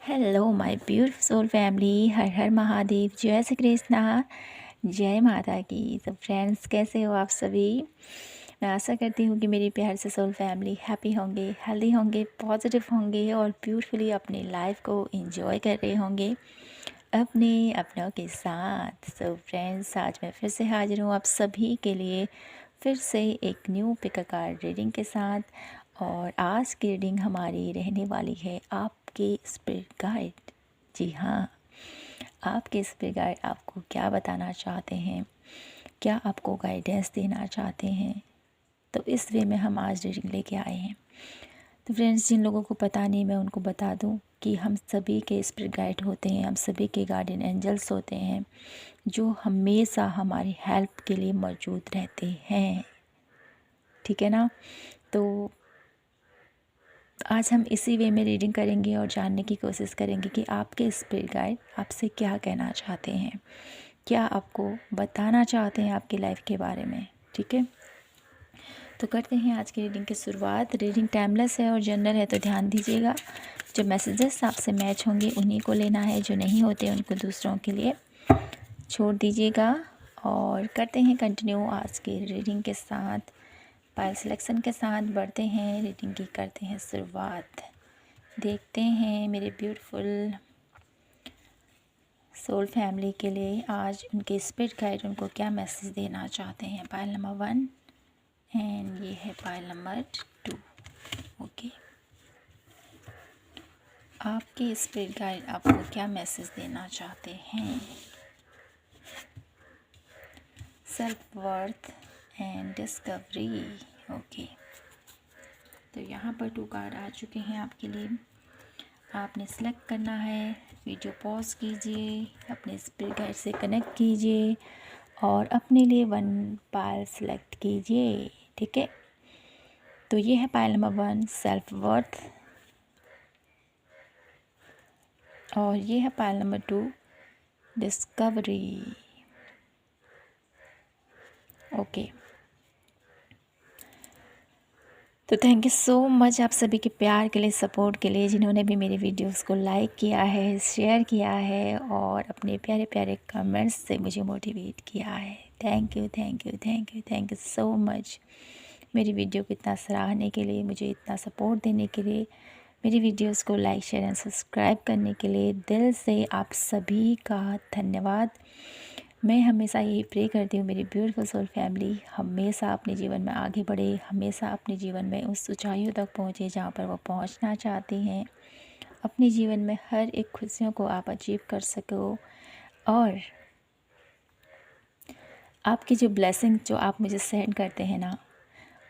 Hello my beautiful soul family, Har Har Mahadev, जय श्री कृष्णा, जय माता की। तो फ्रेंड्स, कैसे हो आप सभी? मैं आशा करती हूँ कि मेरी प्यार से सोल फैमिली हैप्पी होंगे, हेल्दी होंगे, पॉजिटिव होंगे और ब्यूटीफुली अपनी लाइफ को एंजॉय कर रहे होंगे अपने अपनों के साथ। सो फ्रेंड्स, आज मैं फिर से हाजिर हूँ आप सभी के लिए फिर से एक न्यू पिक कार्ड रीडिंग के साथ। और आज की रीडिंग हमारी रहने वाली है आपके स्पिरिट गाइड। जी हाँ, आपके स्पिरिट गाइड आपको क्या बताना चाहते हैं, क्या आपको गाइडेंस देना चाहते हैं, तो इस वे में हम आज रीडिंग लेके आए हैं। तो फ्रेंड्स, जिन लोगों को पता नहीं, मैं उनको बता दूं कि हम सभी के स्पिरिट गाइड होते हैं, हम सभी के गार्डियन एंजल्स होते हैं जो हमेशा हमारी हेल्प के लिए मौजूद रहते हैं। ठीक है ना? तो आज हम इसी वे में रीडिंग करेंगे और जानने की कोशिश करेंगे कि आपके स्पिरिट गाइड आपसे क्या कहना चाहते हैं, क्या आपको बताना चाहते हैं आपकी लाइफ के बारे में। ठीक है, तो करते हैं आज की रीडिंग की शुरुआत। रीडिंग टाइमलेस है और जनरल है, तो ध्यान दीजिएगा। जो मैसेजेस आपसे मैच होंगे उन्हीं को लेना है, जो नहीं होते उनको दूसरों के लिए छोड़ दीजिएगा। और करते हैं कंटिन्यू आज की रीडिंग के साथ। पायल सिलेक्शन के साथ बढ़ते हैं, रीडिंग की करते हैं शुरुआत। देखते हैं मेरे ब्यूटीफुल सोल फैमिली के लिए आज उनके स्पिरिट गाइड उनको क्या मैसेज देना चाहते हैं। पायल नंबर 1 एंड ये है पायल नंबर 2। ओके, आपके स्पिरिट गाइड आपको क्या मैसेज देना चाहते हैं। Self worth and discovery. Okay, तो यहाँ पर 2 कार्ड आ चुके हैं आपके लिए। आपने सेलेक्ट करना है, वीडियो पॉज कीजिए, अपने स्पिरिट गाइड से कनेक्ट कीजिए और अपने लिए 1 पायल सेलेक्ट कीजिए। ठीक है, तो ये है पायल नंबर 1 सेल्फ वर्थ और ये है पायल नंबर 2 डिस्कवरी। ओके, तो थैंक यू सो मच आप सभी के प्यार के लिए, सपोर्ट के लिए, जिन्होंने भी मेरे वीडियोस को लाइक किया है, शेयर किया है और अपने प्यारे प्यारे कमेंट्स से मुझे मोटिवेट किया है। Thank you thank you thank you thank you so much. मेरी वीडियो को इतना सराहने के लिए, मुझे इतना सपोर्ट देने के लिए, मेरी वीडियोस को लाइक शेयर एंड सब्सक्राइब करने के लिए दिल से आप सभी का धन्यवाद। मैं हमेशा यही प्रे करती हूँ मेरी ब्यूटीफुल सोल फैमिली हमेशा अपने जीवन में आगे बढ़े, हमेशा अपने जीवन में उस ऊंचाइयों तक पहुँचे जहाँ पर वो पहुँचना चाहती हैं। अपने जीवन में हर एक खुशियों को आप अचीव कर सको और आपकी जो ब्लेसिंग जो आप मुझे सेंड करते हैं ना,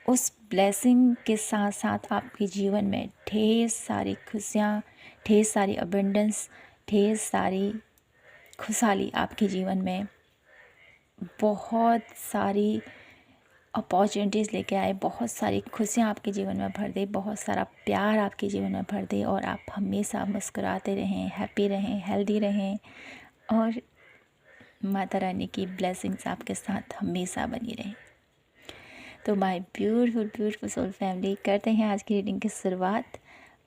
उस ब्लेसिंग के साथ साथ आपके जीवन में ढेर सारी खुशियाँ, ढेर सारी अबंडेंस, ढेर सारी खुशहाली आपके जीवन में बहुत सारी अपॉर्चुनिटीज़ लेके आए, बहुत सारी खुशियाँ आपके जीवन में भर दे, बहुत सारा प्यार आपके जीवन में भर दे और आप हमेशा मुस्कुराते रहें, हैप्पी रहें, हेल्दी रहें और माता रानी की ब्लेसिंग्स आपके साथ हमेशा बनी रहें। तो my beautiful beautiful soul family, करते हैं आज की रीडिंग की शुरुआत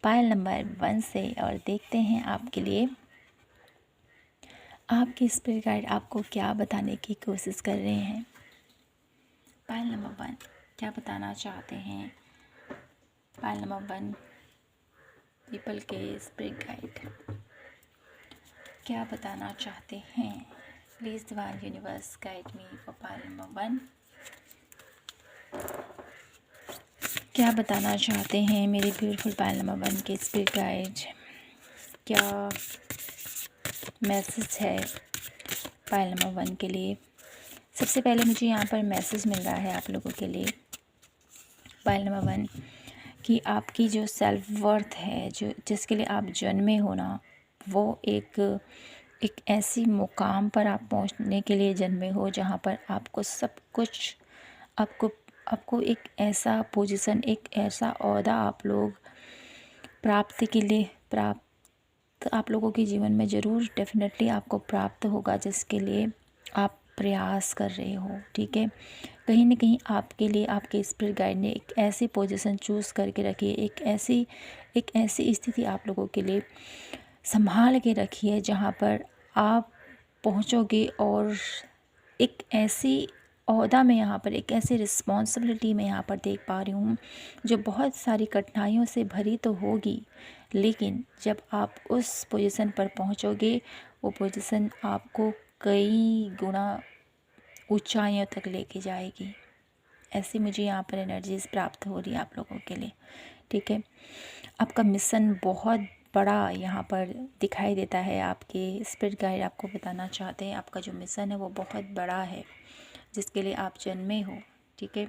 पायल नंबर 1 से और देखते हैं आपके लिए आपके स्पिरिट गाइड आपको क्या बताने की कोशिश कर रहे हैं। पायल नंबर 1 क्या बताना चाहते हैं। पायल नंबर 1 पीपल के स्पिरिट गाइड क्या बताना चाहते हैं। Please divine universe guide me for pile number 1। क्या बताना चाहते हैं मेरे ब्यूटीफुल पायल नंबर 1 के स्पिरिट गाइड, क्या मैसेज है पायल नंबर 1 के लिए। सबसे पहले मुझे यहाँ पर मैसेज मिल रहा है आप लोगों के लिए पायल नंबर 1 कि आपकी जो सेल्फ वर्थ है, जो जिसके लिए आप जन्मे हो ना, वो एक ऐसी मुकाम पर आप पहुँचने के लिए जन्मे हो जहाँ पर आपको सब कुछ, आपको एक ऐसा पोजीशन, एक ऐसा ओहदा आप लोग प्राप्ति के लिए आप लोगों के जीवन में ज़रूर डेफिनेटली आपको प्राप्त होगा, जिसके लिए आप प्रयास कर रहे हो। ठीक है, कहीं ना कहीं आपके लिए आपके स्पिरिट गाइड ने एक ऐसी पोजीशन चूज़ करके रखी है, एक ऐसी स्थिति आप लोगों के लिए संभाल के रखिए जहाँ पर आप पहुँचोगे, और एक ऐसी ओहदा में यहाँ पर, एक ऐसी रिस्पॉन्सिबिलिटी में यहाँ पर देख पा रही हूँ जो बहुत सारी कठिनाइयों से भरी तो होगी, लेकिन जब आप उस पोजीशन पर पहुँचोगे, वो पोजीशन आपको कई गुना ऊंचाइयों तक लेके जाएगी। ऐसी मुझे यहाँ पर एनर्जीज़ प्राप्त हो रही है आप लोगों के लिए, ठीक है। आपका मिशन बहुत बड़ा यहाँ पर दिखाई देता है। आपके स्पिरिट गाइड आपको बताना चाहते हैं आपका जो मिशन है वो बहुत बड़ा है, जिसके लिए आप जन्मे हो, ठीक है।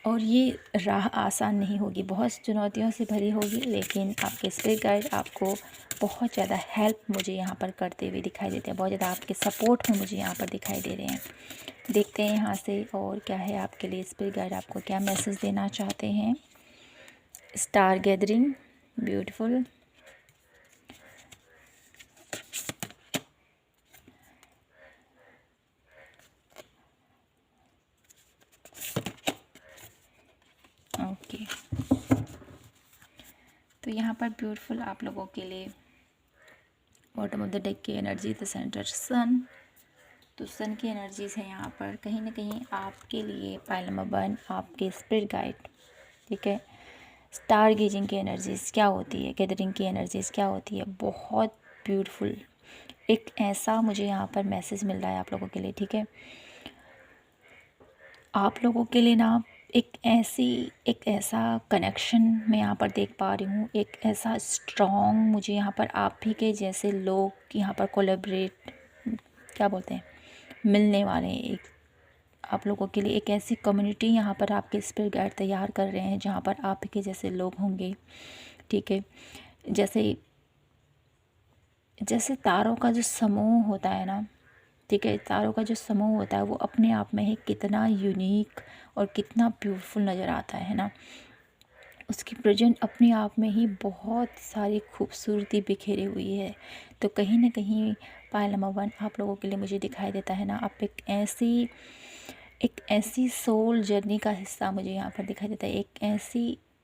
और ये राह आसान नहीं होगी, बहुत चुनौतियों से भरी होगी, लेकिन आपके स्पिरिट गाइड आपको बहुत ज़्यादा हेल्प मुझे यहाँ पर करते हुए दिखाई देते हैं, बहुत ज़्यादा आपके सपोर्ट में मुझे यहाँ पर दिखाई दे रहे हैं। देखते हैं यहाँ से और क्या है आपके लिए, स्पिरिट गाइड आपको क्या मैसेज देना चाहते हैं। Star gathering, beautiful. ओके, तो यहाँ पर ब्यूटीफुल आप लोगों के लिए बॉटम ऑफ द डेक की एनर्जी, द सेंटर सन। तो सन की एनर्जीज है यहाँ पर, कहीं ना कहीं आपके लिए पाइल नंबर 1 आपके स्पिरिट गाइड, ठीक है। स्टार गेजिंग की एनर्जीज़ क्या होती है, गैदरिंग की एनर्जीज़ क्या होती है, बहुत ब्यूटीफुल। एक ऐसा मुझे यहाँ पर मैसेज मिल रहा है आप लोगों के लिए, ठीक है। आप लोगों के लिए ना एक ऐसा कनेक्शन मैं यहाँ पर देख पा रही हूँ, एक ऐसा स्ट्रॉन्ग मुझे यहाँ पर आप ही के जैसे लोग यहाँ पर कोलैबोरेट, क्या बोलते हैं, मिलने वाले हैं। एक आप लोगों के लिए एक ऐसी कम्युनिटी यहाँ पर आपके स्पिरिट गाइड तैयार कर रहे हैं जहाँ पर आप के जैसे लोग होंगे, ठीक है। जैसे जैसे तारों का जो समूह होता है ना, ठीक है, तारों का जो समूह होता है वो अपने आप में ही कितना यूनिक और कितना ब्यूटीफुल नज़र आता है ना। उसकी प्रेजेंट अपने आप में ही बहुत सारी खूबसूरती बिखेरी हुई है। तो कहीं ना कहीं पायल नंबर 1 आप लोगों के लिए मुझे दिखाई देता है ना, आप एक ऐसी सोल जर्नी का हिस्सा मुझे यहाँ पर दिखाई देता है।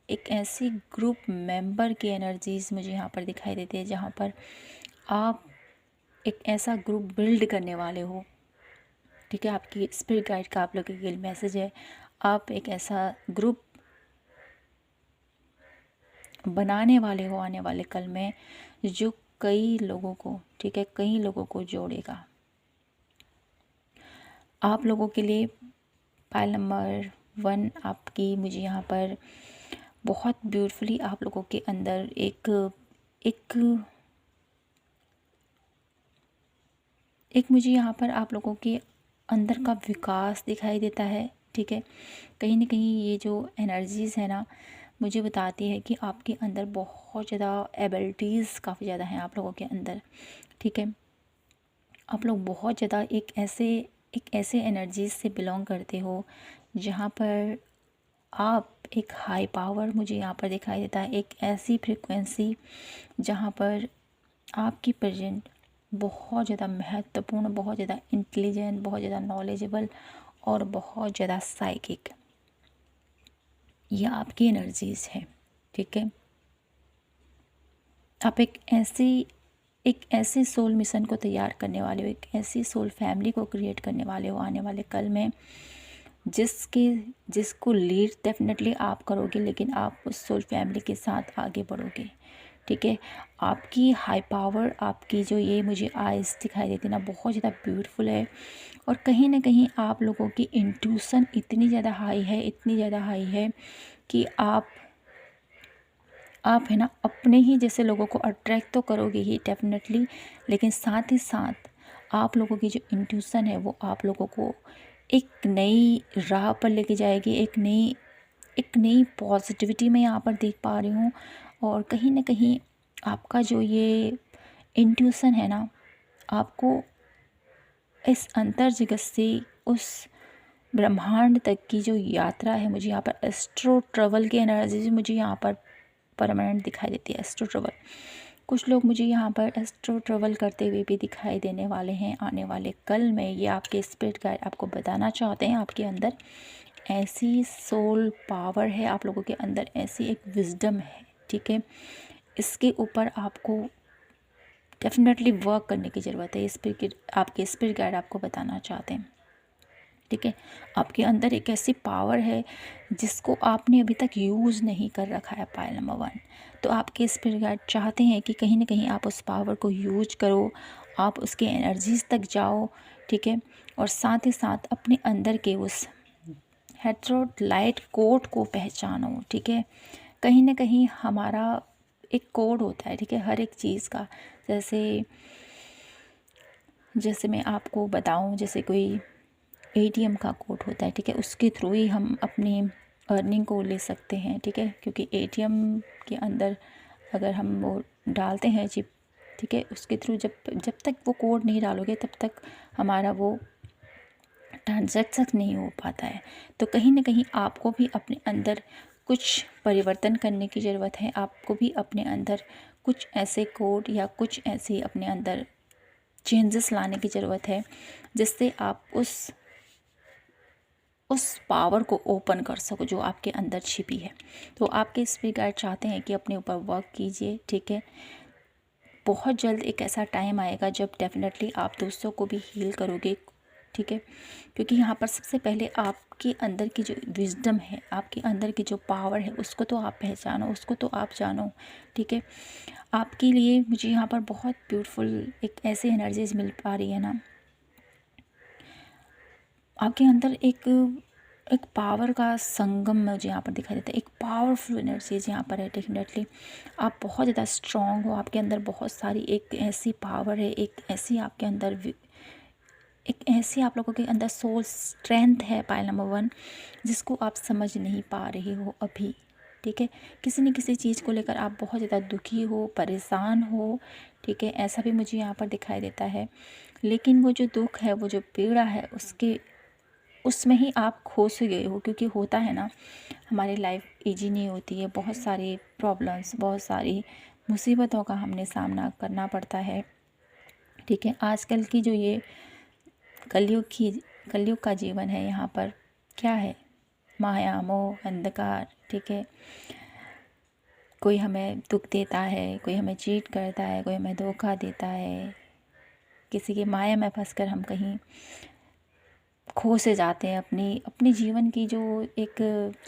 एक ऐसी ग्रुप मेंबर की एनर्जीज़ मुझे यहाँ पर दिखाई देती है जहाँ पर आप एक ऐसा ग्रुप बिल्ड करने वाले हो, ठीक है। आपकी स्पिरिट गाइड का आप लोगों के लिए मैसेज है, आप एक ऐसा ग्रुप बनाने वाले हो आने वाले कल में, जो कई लोगों को, ठीक है, कई लोगों को जोड़ेगा। आप लोगों के लिए पाइल नंबर 1 आपकी मुझे यहाँ पर बहुत ब्यूटीफुली आप लोगों के अंदर एक मुझे यहाँ पर आप लोगों के अंदर का विकास दिखाई देता है, ठीक है। कहीं ना कहीं ये जो एनर्जीज़ है ना, मुझे बताती है कि आपके अंदर बहुत ज़्यादा एबिलिटीज़ काफ़ी ज़्यादा हैं आप लोगों के अंदर, ठीक है। आप लोग बहुत ज़्यादा एक ऐसे एनर्जीज से बिलोंग करते हो जहाँ पर आप एक हाई पावर मुझे यहाँ पर दिखाई देता है, एक ऐसी फ्रिक्वेंसी जहाँ पर आपकी प्रेजेंट बहुत ज़्यादा महत्वपूर्ण, बहुत ज़्यादा इंटेलिजेंट, बहुत ज़्यादा नॉलेजेबल और बहुत ज़्यादा साइकिक, ये आपकी एनर्जीज़ है, ठीक है। आप एक ऐसे सोल मिशन को तैयार करने वाले हो, एक ऐसी सोल फैमिली को क्रिएट करने वाले हो आने वाले कल में, जिसको लीड डेफिनेटली आप करोगे, लेकिन आप उस सोल फैमिली के साथ आगे बढ़ोगे, ठीक है। आपकी हाई पावर, आपकी जो ये मुझे आइज़ दिखाई देती ना, बहुत ज़्यादा ब्यूटीफुल है। और कहीं ना कहीं आप लोगों की इंट्यूशन इतनी ज़्यादा हाई है, इतनी ज़्यादा हाई है कि आप है ना अपने ही जैसे लोगों को अट्रैक्ट तो करोगे ही डेफिनेटली, लेकिन साथ ही साथ आप लोगों की जो इंट्यूशन है वो आप लोगों को एक नई राह पर लेके जाएगी, एक नई पॉजिटिविटी में यहाँ पर देख पा रही हूँ। और कहीं ना कहीं आपका जो ये इंट्यूशन है ना, आपको इस अंतर जगत से उस ब्रह्मांड तक की जो यात्रा है, मुझे यहाँ पर एस्ट्रो ट्रैवल की एनर्जी मुझे यहाँ पर परमानेंट दिखाई देती है। एस्ट्रो ट्रैवल, कुछ लोग मुझे यहाँ पर एस्ट्रो ट्रैवल करते हुए भी दिखाई देने वाले हैं आने वाले कल में। ये आपके स्पिरिट गाइड आपको बताना चाहते हैं, आपके अंदर ऐसी सोल पावर है, आप लोगों के अंदर ऐसी एक विजडम है, ठीक है। इसके ऊपर आपको डेफिनेटली वर्क करने की ज़रूरत है। आपके स्पिरिट गाइड आपको बताना चाहते हैं, ठीक है। आपके अंदर एक ऐसी पावर है जिसको आपने अभी तक यूज़ नहीं कर रखा है, पॉइंट नंबर 1। तो आपके स्पिरिट गाइड चाहते हैं कि कहीं ना कहीं आप उस पावर को यूज करो, आप उसके एनर्जीज तक जाओ, ठीक है। और साथ ही साथ अपने अंदर के उस हेट्रोलाइट कोड को पहचानो, ठीक है। कहीं ना कहीं हमारा एक कोड होता है, ठीक है, हर एक चीज़ का। जैसे मैं आपको बताऊं, जैसे कोई एटीएम का कोड होता है, ठीक है, उसके थ्रू ही हम अपनी अर्निंग को ले सकते हैं, ठीक है। क्योंकि एटीएम के अंदर अगर हम वो डालते हैं चिप, ठीक है, उसके थ्रू जब जब तक वो कोड नहीं डालोगे तब तक हमारा वो ट्रांजैक्शन नहीं हो पाता है। तो कहीं ना कहीं आपको भी अपने अंदर कुछ परिवर्तन करने की ज़रूरत है। आपको भी अपने अंदर कुछ ऐसे कोड या कुछ ऐसे अपने अंदर चेंजेस लाने की ज़रूरत है जिससे आप उस पावर को ओपन कर सको जो आपके अंदर छिपी है। तो आपके स्पिरिट गाइड चाहते हैं कि अपने ऊपर वर्क कीजिए, ठीक है। बहुत जल्द एक ऐसा टाइम आएगा जब डेफिनेटली आप दूसरों को भी हील करोगे, ठीक है। क्योंकि यहाँ पर सबसे पहले आपके अंदर की जो विजडम है, आपके अंदर की जो पावर है, उसको तो आप पहचानो, उसको तो आप जानो, ठीक है। आपके लिए मुझे यहाँ पर बहुत ब्यूटीफुल एक ऐसी एनर्जीज मिल पा रही है ना, आपके अंदर एक पावर का संगम मुझे यहाँ पर दिखाई देता है। एक पावरफुल एनर्जीज यहाँ पर है डेफिनेटली। आप बहुत ज़्यादा स्ट्रॉन्ग हो, आपके अंदर बहुत सारी एक ऐसी पावर है, एक ऐसी आपके अंदर एक ऐसी आप लोगों के अंदर सोल स्ट्रेंथ है, पाइल नंबर 1, जिसको आप समझ नहीं पा रहे हो अभी, ठीक है। किसी न किसी चीज़ को लेकर आप बहुत ज़्यादा दुखी हो, परेशान हो, ठीक है, ऐसा भी मुझे यहाँ पर दिखाई देता है। लेकिन वो जो दुख है, वो जो पीड़ा है, उसमें ही आप खो से गए हो। क्योंकि होता है ना, हमारी लाइफ इजी नहीं होती है, बहुत सारी प्रॉब्लम्स, बहुत सारी मुसीबतों का हमने सामना करना पड़ता है, ठीक है। आजकल की जो ये कलयुग का जीवन है, यहाँ पर क्या है, माया मोह अंधकार, ठीक है। कोई हमें दुख देता है, कोई हमें चीट करता है, कोई हमें धोखा देता है, किसी की माया में फंसकर हम कहीं खो से जाते हैं। अपनी जीवन की जो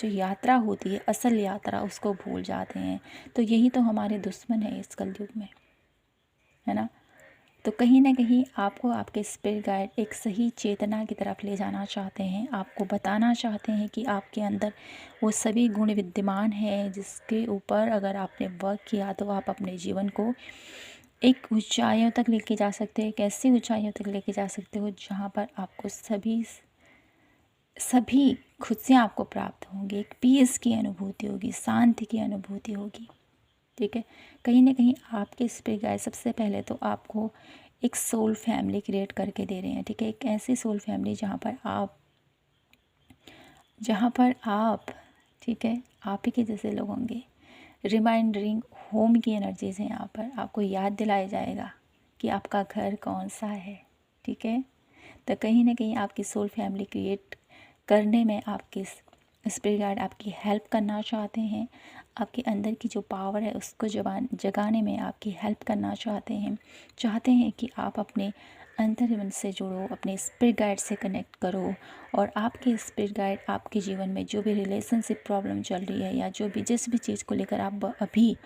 यात्रा होती है, असल यात्रा, उसको भूल जाते हैं। तो यही तो हमारे दुश्मन है इस कलयुग में, है ना। तो कहीं ना कहीं आपको आपके स्पिरिट गाइड एक सही चेतना की तरफ ले जाना चाहते हैं। आपको बताना चाहते हैं कि आपके अंदर वो सभी गुण विद्यमान हैं जिसके ऊपर अगर आपने वर्क किया तो आप अपने जीवन को एक ऊंचाइयों तक लेके जा सकते हैं। एक ऐसी ऊंचाइयों तक लेके जा सकते हो जहाँ पर आपको सभी खुशियाँ आपको प्राप्त होंगी, एक पीस की अनुभूति होगी, शांति की अनुभूति होगी, ठीक है। कहीं ना कहीं आपके स्पिरिट गाइड सबसे पहले तो आपको एक सोल फैमिली क्रिएट करके दे रहे हैं, ठीक है। एक ऐसी सोल फैमिली जहाँ पर आप, ठीक है, आप ही के जैसे लोग होंगे। रिमाइंडरिंग होम की एनर्जीज है यहाँ पर। आपको याद दिलाया जाएगा कि आपका घर कौन सा है, ठीक है। तो कहीं ना कहीं आपकी सोल फैमिली क्रिएट करने में आपके स्पिरिट गाइड आपकी हेल्प करना चाहते हैं। आपके अंदर की जो पावर है उसको जगाने में आपकी हेल्प करना चाहते हैं कि आप अपने अंतर्मन से जुड़ो, अपने स्पिरिट गाइड से कनेक्ट करो। और आपके स्पिरिट गाइड आपके जीवन में जो भी रिलेशनशिप प्रॉब्लम चल रही है या जो भी जिस भी चीज़ को लेकर आप अभी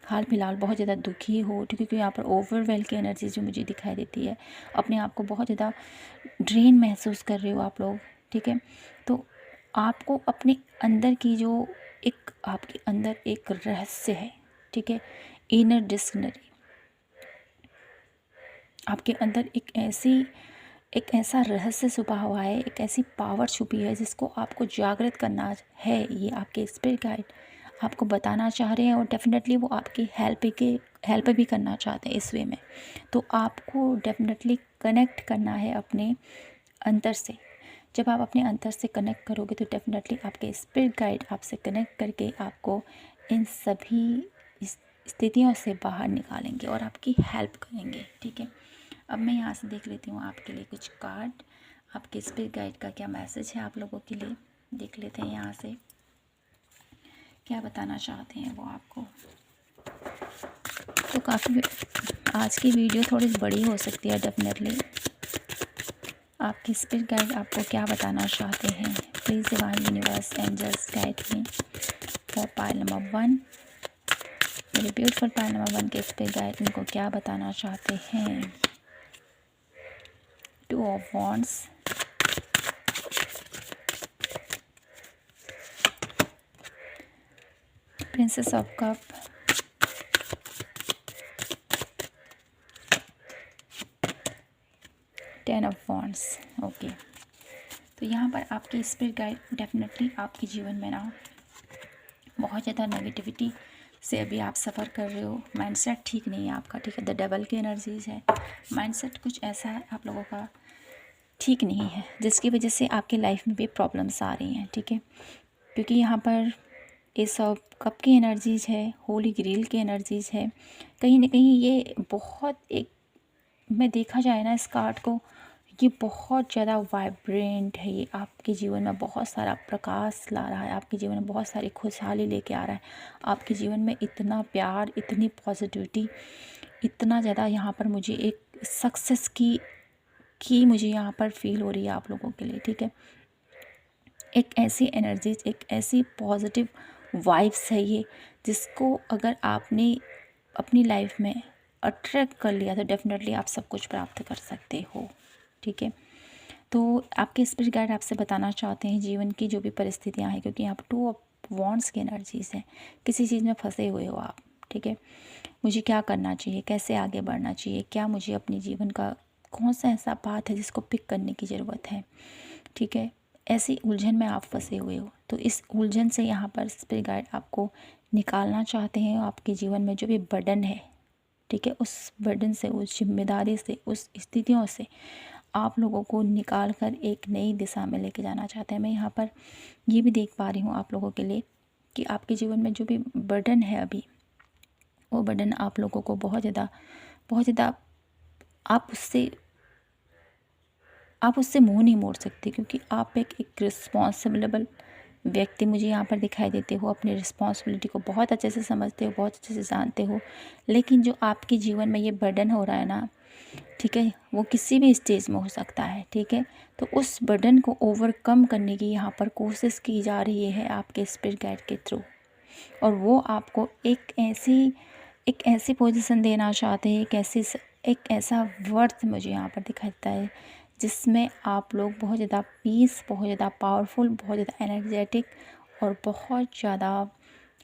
हाल फिलहाल बहुत ज़्यादा दुखी हो, क्योंकि यहाँ पर ओवरवेल की एनर्जी जो मुझे दिखाई देती है, अपने आप को बहुत ज़्यादा ड्रेन महसूस कर रहे हो आप लोग, ठीक है। तो आपको अपने अंदर की जो आपके अंदर एक रहस्य है, ठीक है, इनर डिक्शनरी, आपके अंदर एक ऐसा रहस्य छुपा हुआ है, एक ऐसी पावर छुपी है जिसको आपको जागृत करना है। ये आपके स्पिरिट गाइड आपको बताना चाह रहे हैं और डेफिनेटली वो आपकी हेल्प भी करना चाहते हैं इस वे में। तो आपको डेफिनेटली कनेक्ट करना है अपने अंतर से। जब आप अपने अंतर से कनेक्ट करोगे तो डेफिनेटली आपके स्पिरिट गाइड आपसे कनेक्ट करके आपको इन सभी स्थितियों से बाहर निकालेंगे और आपकी हेल्प करेंगे, ठीक है। अब मैं यहाँ से देख लेती हूँ आपके लिए कुछ कार्ड। आपके स्पिरिट गाइड का क्या मैसेज है आप लोगों के लिए, देख लेते हैं यहाँ से क्या बताना चाहते हैं वो आपको। तो काफ़ी आज की वीडियो थोड़ी बड़ी हो सकती है डेफिनेटली। आपकी स्पिरिट गाइड आपको क्या बताना चाहते हैं? Please divine universe angels guide me for pile number 1। मेरे ब्यूटीफुल पाइल नंबर 1 के स्पिरिट गाइड इनको क्या बताना चाहते हैं? 2 of wands, princess of cup, 10 of wands. Okay, तो यहाँ पर आपकी स्पिरिट गाइड डेफिनेटली आपके जीवन में ना बहुत ज़्यादा नेगेटिविटी से अभी आप सफ़र कर रहे हो। माइंडसेट ठीक नहीं है आपका, ठीक है। द डबल की एनर्जीज़ है, माइंडसेट कुछ ऐसा है आप लोगों का ठीक नहीं है, जिसकी वजह से आपकी लाइफ में भी प्रॉब्लम्स आ रही हैं, ठीक है। क्योंकि यहाँ पर ये सब कप की एनर्जीज़ है, होली ग्रेल की एनर्जीज़ है। कहीं ना कहीं ये बहुत एक में देखा जाए ना इस कार्ड को, ये बहुत ज़्यादा वाइब्रेंट है। ये आपके जीवन में बहुत सारा प्रकाश ला रहा है, आपके जीवन में बहुत सारी खुशहाली लेके आ रहा है, आपके जीवन में इतना प्यार, इतनी पॉजिटिविटी, इतना ज़्यादा यहाँ पर मुझे एक सक्सेस की मुझे यहाँ पर फील हो रही है आप लोगों के लिए, ठीक है। एक ऐसी एनर्जीज, एक ऐसी पॉजिटिव वाइब्स है ये, जिसको अगर आपने अपनी लाइफ में अट्रैक्ट कर लिया तो डेफिनेटली आप सब कुछ प्राप्त कर सकते हो, ठीक है। तो आपके स्पिरिट गाइड आपसे बताना चाहते हैं जीवन की जो भी परिस्थितियां हैं, क्योंकि यहाँ पर 2 ऑफ वॉन्ड्स की एनर्जीज हैं। किसी चीज़ में फंसे हुए हो आप, ठीक है। मुझे क्या करना चाहिए, कैसे आगे बढ़ना चाहिए, क्या मुझे अपने जीवन का कौन सा ऐसा पाथ है जिसको पिक करने की ज़रूरत है, ठीक है। ऐसी उलझन में आप फंसे हुए हो, तो इस उलझन से यहाँ पर स्पिरिट गाइड आपको निकालना चाहते हैं। आपके जीवन में जो भी बर्डन है, ठीक है, उस बर्डन से, उस जिम्मेदारी से, उस स्थितियों से आप लोगों को निकाल कर एक नई दिशा में लेके जाना चाहते हैं। मैं यहाँ पर ये भी देख पा रही हूँ आप लोगों के लिए कि आपके जीवन में जो भी बर्डन है अभी, वो बर्डन आप लोगों को बहुत ज़्यादा आप उससे मुंह नहीं मोड़ सकते, क्योंकि आप एक रिस्पॉन्सिबल व्यक्ति मुझे यहाँ पर दिखाई देते हो। अपनी रिस्पॉन्सिबिलिटी को बहुत अच्छे से समझते हो, बहुत अच्छे से जानते हो। लेकिन जो आपके जीवन में ये बर्डन हो रहा है ना, ठीक है, वो किसी भी स्टेज में हो सकता है, ठीक है। तो उस बर्डन को ओवरकम करने की यहाँ पर कोशिश की जा रही है आपके स्पिरिट गाइड के थ्रू, और वो आपको एक ऐसी पोजीशन देना चाहते हैं, एक ऐसा वर्थ मुझे यहाँ पर दिखाई देता है जिसमें आप लोग बहुत ज़्यादा पीस, बहुत ज़्यादा पावरफुल, बहुत ज़्यादा एनर्जेटिक और बहुत ज़्यादा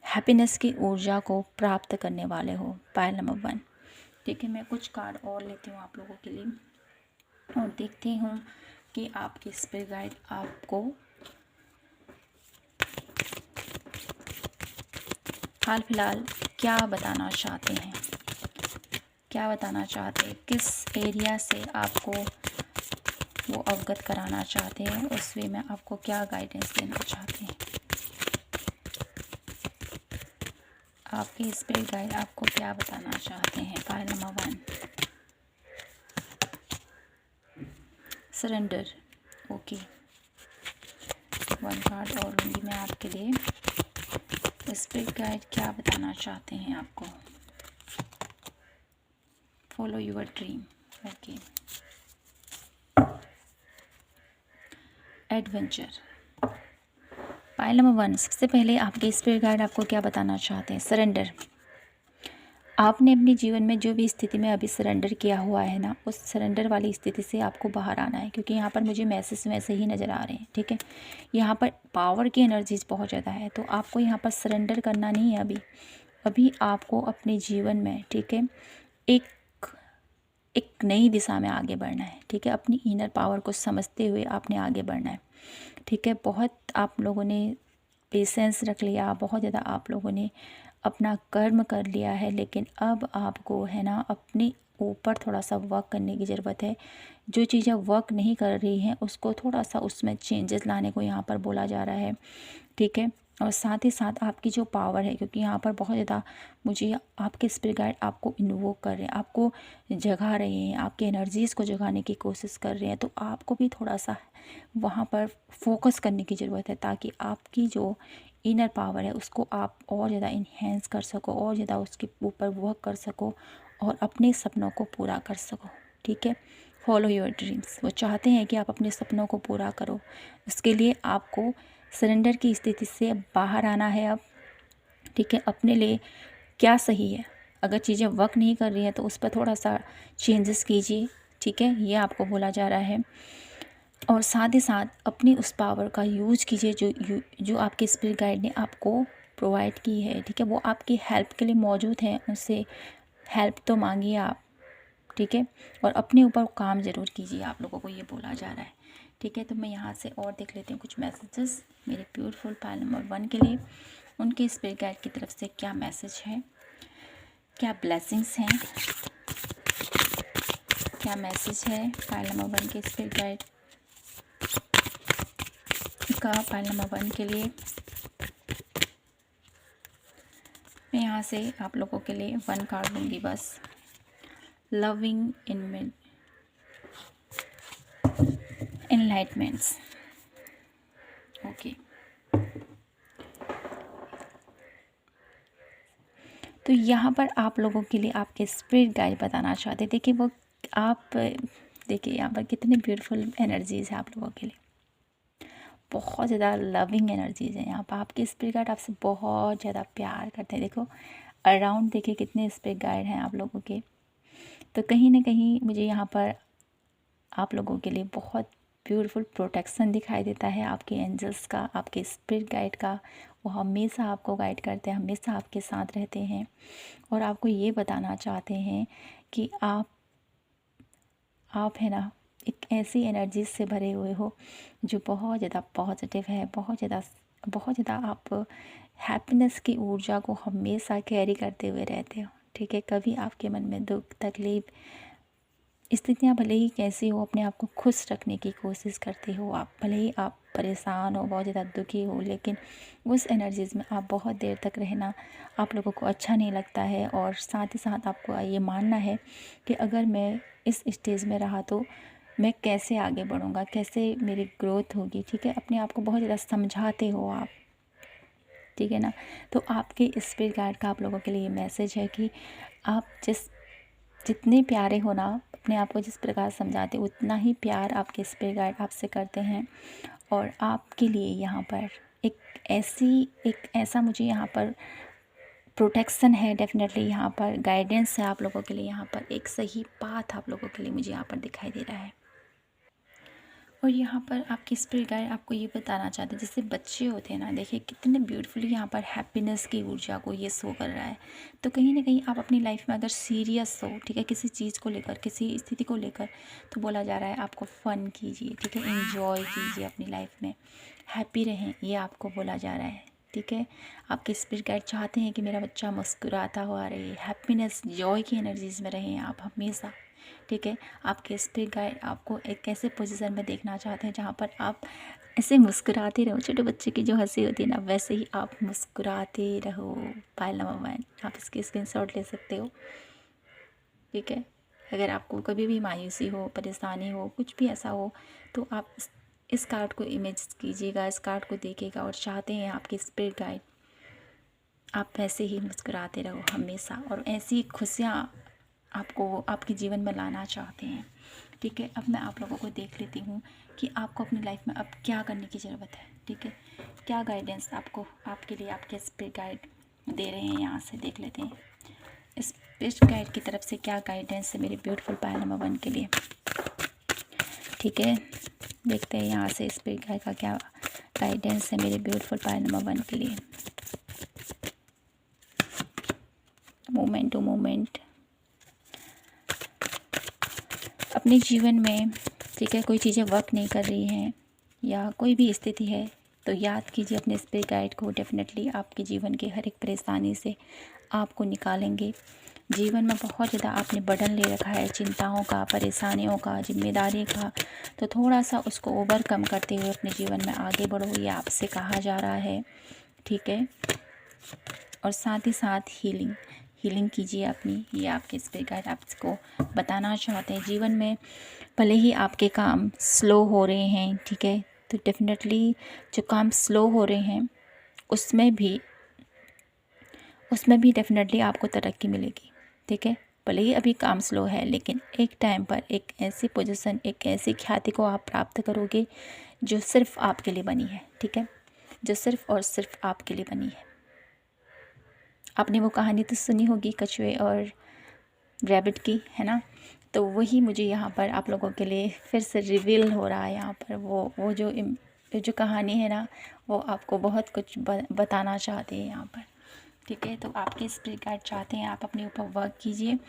हैप्पीनेस की ऊर्जा को प्राप्त करने वाले हो। पायल नंबर 1, ठीक है। मैं कुछ कार्ड और लेती हूँ आप लोगों के लिए और देखती हूँ कि आपकी स्पिरिट गाइड आपको हाल फिलहाल क्या बताना चाहते हैं, क्या बताना चाहते हैं, किस एरिया से आपको वो अवगत कराना चाहते हैं, उस वे में आपको क्या गाइडेंस देना चाहते हैं। आपके स्पिरिट गाइड आपको क्या बताना चाहते हैं। Pile number 1, surrender. Okay, 1 card और लूँगी मैं आपके लिए। स्पिरिट गाइड क्या बताना चाहते हैं आपको। Follow your dream. Okay, adventure. Pile number 1, सबसे पहले आपके स्पिरिट गाइड आपको क्या बताना चाहते हैं। सरेंडर। आपने अपने जीवन में जो भी स्थिति में अभी सरेंडर किया हुआ है ना, उस सरेंडर वाली स्थिति से आपको बाहर आना है, क्योंकि यहाँ पर मुझे मैसेज वैसे ही नज़र आ रहे हैं, ठीक है। यहाँ पर पावर की एनर्जीज बहुत ज़्यादा है, तो आपको यहाँ पर सरेंडर करना नहीं है अभी आपको अपने जीवन में, ठीक है, एक नई दिशा में आगे बढ़ना है, ठीक है। अपनी इनर पावर को समझते हुए आपने आगे बढ़ना है, ठीक है। बहुत आप लोगों ने पेशेंस रख लिया, बहुत ज़्यादा आप लोगों ने अपना कर्म कर लिया है, लेकिन अब आपको है ना अपने ऊपर थोड़ा सा वर्क करने की ज़रूरत है। जो चीज़ें वर्क नहीं कर रही हैं उसको थोड़ा सा उसमें चेंजेस लाने को यहाँ पर बोला जा रहा है, ठीक है। और साथ ही साथ आपकी जो पावर है, क्योंकि यहाँ पर बहुत ज़्यादा मुझे आपके स्पिरिट गाइड आपको इन्वोक कर रहे हैं, आपको जगा रहे हैं, आपकी एनर्जीज़ को जगाने की कोशिश कर रहे हैं। तो आपको भी थोड़ा सा वहाँ पर फोकस करने की ज़रूरत है, ताकि आपकी जो इनर पावर है उसको आप और ज़्यादा इन्हेंस कर सको, और ज़्यादा उसके ऊपर वर्क कर सको और अपने सपनों को पूरा कर सको। ठीक है, फॉलो योर ड्रीम्स। वो चाहते हैं कि आप अपने सपनों को पूरा करो। उसके लिए आपको सरेंडर की स्थिति से बाहर आना है अब। ठीक है, अपने लिए क्या सही है, अगर चीज़ें वर्क नहीं कर रही हैं तो उस पर थोड़ा सा चेंजेस कीजिए। ठीक है, ये आपको बोला जा रहा है। और साथ ही साथ अपनी उस पावर का यूज कीजिए जो आपके स्पिरिट गाइड ने आपको प्रोवाइड की है। ठीक है, वो आपकी हेल्प के लिए मौजूद हैं, उनसे हेल्प तो मांगिए आप। ठीक है, और अपने ऊपर काम ज़रूर कीजिए, आप लोगों को ये बोला जा रहा है। ठीक है, तो मैं यहाँ से और देख लेती हूँ कुछ मैसेजेस मेरे ब्यूटीफुल पाइल नंबर 1 के लिए। उनके स्पिरिट गाइड की तरफ से क्या मैसेज है, क्या ब्लेसिंग्स हैं, क्या मैसेज है पाइल नंबर 1 के स्पिरिट गाइड का पाइल नंबर 1 के लिए। मैं यहाँ से आप लोगों के लिए 1 कार्ड लूँगी बस। लविंग एनलाइटमेंट्स। ओके, तो यहाँ पर आप लोगों के लिए आपके स्पिरिट गाइड बताना चाहते, देखिए वो आप देखिए यहाँ पर कितने ब्यूटीफुल एनर्जीज़ है आप लोगों के लिए, बहुत ज़्यादा लविंग एनर्जीज़ है यहाँ पर। आपके स्पिरिट गाइड आपसे बहुत ज़्यादा प्यार करते हैं। देखो अराउंड देखिए कितने स्पिरिट गाइड हैं आप लोगों के। तो कहीं ना कहीं मुझे यहाँ पर आप लोगों के लिए बहुत ब्यूटीफुल प्रोटेक्शन दिखाई देता है आपके एंजल्स का, आपके स्पिरिट गाइड का। वो हमेशा आपको गाइड करते हैं, हमेशा आपके साथ रहते हैं और आपको ये बताना चाहते हैं कि आप है ना एक ऐसी एनर्जी से भरे हुए हो जो बहुत ज़्यादा पॉजिटिव है, बहुत ज़्यादा आप हैप्पीनेस की ऊर्जा को हमेशा कैरी करते हुए रहते हो। ठीक है, कभी आपके मन में दुख तकलीफ़ स्थितियाँ भले ही कैसी हो, अपने आप को खुश रखने की कोशिश करते हो आप। भले ही आप परेशान हो, बहुत ज़्यादा दुखी हो, लेकिन उस एनर्जीज़ में आप बहुत देर तक रहना आप लोगों को अच्छा नहीं लगता है। और साथ ही साथ आपको ये मानना है कि अगर मैं इस स्टेज में रहा तो मैं कैसे आगे बढ़ूँगा, कैसे मेरी ग्रोथ होगी। ठीक है, अपने आप को बहुत ज़्यादा समझाते हो आप। ठीक है ना, तो आपके स्पिरिट गाइड का आप लोगों के लिए मैसेज है कि आप जितने प्यारे हो ना, अपने आप को जिस प्रकार समझाते उतना ही प्यार आपके स्पिरिट गाइड आपसे करते हैं। और आपके लिए यहाँ पर एक ऐसा मुझे यहाँ पर प्रोटेक्शन है, डेफिनेटली यहाँ पर गाइडेंस है आप लोगों के लिए। यहाँ पर एक सही पाथ आप लोगों के लिए मुझे यहाँ पर दिखाई दे रहा है। और यहाँ पर आपके स्पिरिट गाइड आपको ये बताना चाहते हैं, जैसे बच्चे होते हैं ना, देखिए कितने ब्यूटीफुली यहाँ पर हैप्पीनेस की ऊर्जा को ये शो कर रहा है। तो कहीं ना कहीं आप अपनी लाइफ में अगर सीरियस हो, ठीक है, किसी चीज़ को लेकर, किसी स्थिति को लेकर, तो बोला जा रहा है आपको फ़न कीजिए। ठीक है, इंजॉय कीजिए अपनी लाइफ में, हैप्पी रहें, ये आपको बोला जा रहा है। ठीक है, आपके स्पिरिट गाइड चाहते हैं कि मेरा बच्चा मुस्कुराता हुआ रहे, हैप्पीनेस जॉय की एनर्जीज़ में रहें आप हमेशा। ठीक है, आपके स्पिरिट गाइड आपको एक ऐसे पोजीशन में देखना चाहते हैं जहाँ पर आप ऐसे मुस्कुराते रहो, छोटे बच्चे की जो हंसी होती है ना, वैसे ही आप मुस्कुराते रहो। पाइल नंबर 1, आप इसके स्क्रीनशॉट ले सकते हो। ठीक है, अगर आपको कभी भी मायूसी हो, परेशानी हो, कुछ भी ऐसा हो, तो आप इस कार्ड को इमेज कीजिएगा, इस कार्ड को देखिएगा और चाहते हैं आपके स्पिरिट गाइड आप वैसे ही मुस्कुराते रहो हमेशा, और ऐसी खुशियाँ आपको आपके जीवन में लाना चाहते हैं। ठीक है, अब मैं आप लोगों को देख लेती हूँ कि आपको अपनी लाइफ में अब क्या करने की ज़रूरत है। ठीक है, क्या गाइडेंस आपको आपके लिए आपके स्पिरिट गाइड दे रहे हैं, यहाँ से देख लेते हैं स्पिरिट गाइड की तरफ से क्या गाइडेंस है मेरे ब्यूटीफुल पाइल नंबर 1 के लिए। ठीक है, देखते हैं यहाँ से स्पिरिट गाइड का क्या गाइडेंस है मेरे ब्यूटीफुल पाइल नंबर 1 के लिए। मोमेंट टू मोमेंट अपने जीवन में, ठीक है, कोई चीज़ें वर्क नहीं कर रही हैं या कोई भी स्थिति है, तो याद कीजिए अपने स्पिरिट गाइड को। डेफिनेटली आपके जीवन के हर एक परेशानी से आपको निकालेंगे। जीवन में बहुत ज़्यादा आपने बर्डन ले रखा है, चिंताओं का, परेशानियों का, जिम्मेदारी का, तो थोड़ा सा उसको ओवरकम करते हुए अपने जीवन में आगे बढ़ो, ये आपसे कहा जा रहा है। ठीक है, और साथ ही साथ हीलिंग कीजिए अपनी, ये आपके स्पिरिट गाइड आपको बताना चाहते हैं। जीवन में भले ही आपके काम स्लो हो रहे हैं, ठीक है, तो डेफिनेटली जो काम स्लो हो रहे हैं उसमें भी उसमें भी डेफ़िनेटली आपको तरक्की मिलेगी, ठीक है। भले ही अभी काम स्लो है, लेकिन एक टाइम पर एक ऐसी पोजीशन, एक ऐसी ख्याति को आप प्राप्त करोगे जो सिर्फ़ आपके लिए बनी है, ठीक है, जो सिर्फ़ और सिर्फ़ आपके लिए बनी है। आपने वो कहानी तो सुनी होगी कछुए और रैबिट की, है ना। तो वही मुझे यहाँ पर आप लोगों के लिए फिर से रिवील हो रहा है। यहाँ पर वो जो कहानी है ना, वो आपको बहुत कुछ बताना चाहते हैं यहाँ पर, ठीक है। तो आपके स्पिरिट गाइड चाहते हैं आप अपने ऊपर वर्क कीजिए,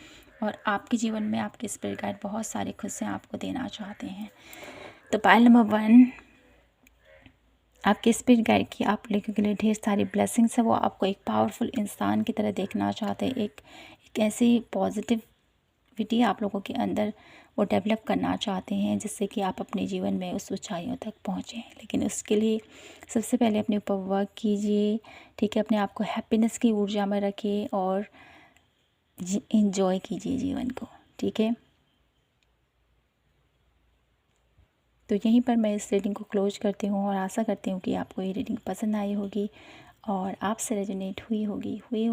और आपके जीवन में आपके स्पिरिट गाइड बहुत सारी खुशियाँ आपको देना चाहते हैं। तो पायल नंबर 1, आपके स्पिरिट गाइड की आप लोगों के लिए ढेर सारी ब्लेसिंग्स है। वो आपको एक पावरफुल इंसान की तरह देखना चाहते हैं, एक ऐसी पॉजिटिविटी आप लोगों के अंदर वो डेवलप करना चाहते हैं, जिससे कि आप अपने जीवन में उस ऊंचाइयों तक पहुँचें। लेकिन उसके लिए सबसे पहले अपने ऊपर वर्क कीजिए, ठीक है। अपने आप को हैप्पीनेस की ऊर्जा में रखिए और इंजॉय कीजिए जीवन को, ठीक है। तो यहीं पर मैं इस रीडिंग को क्लोज करती हूँ, और आशा करती हूँ कि आपको ये रीडिंग पसंद आई होगी और आपसे रेजोनेट हुई हो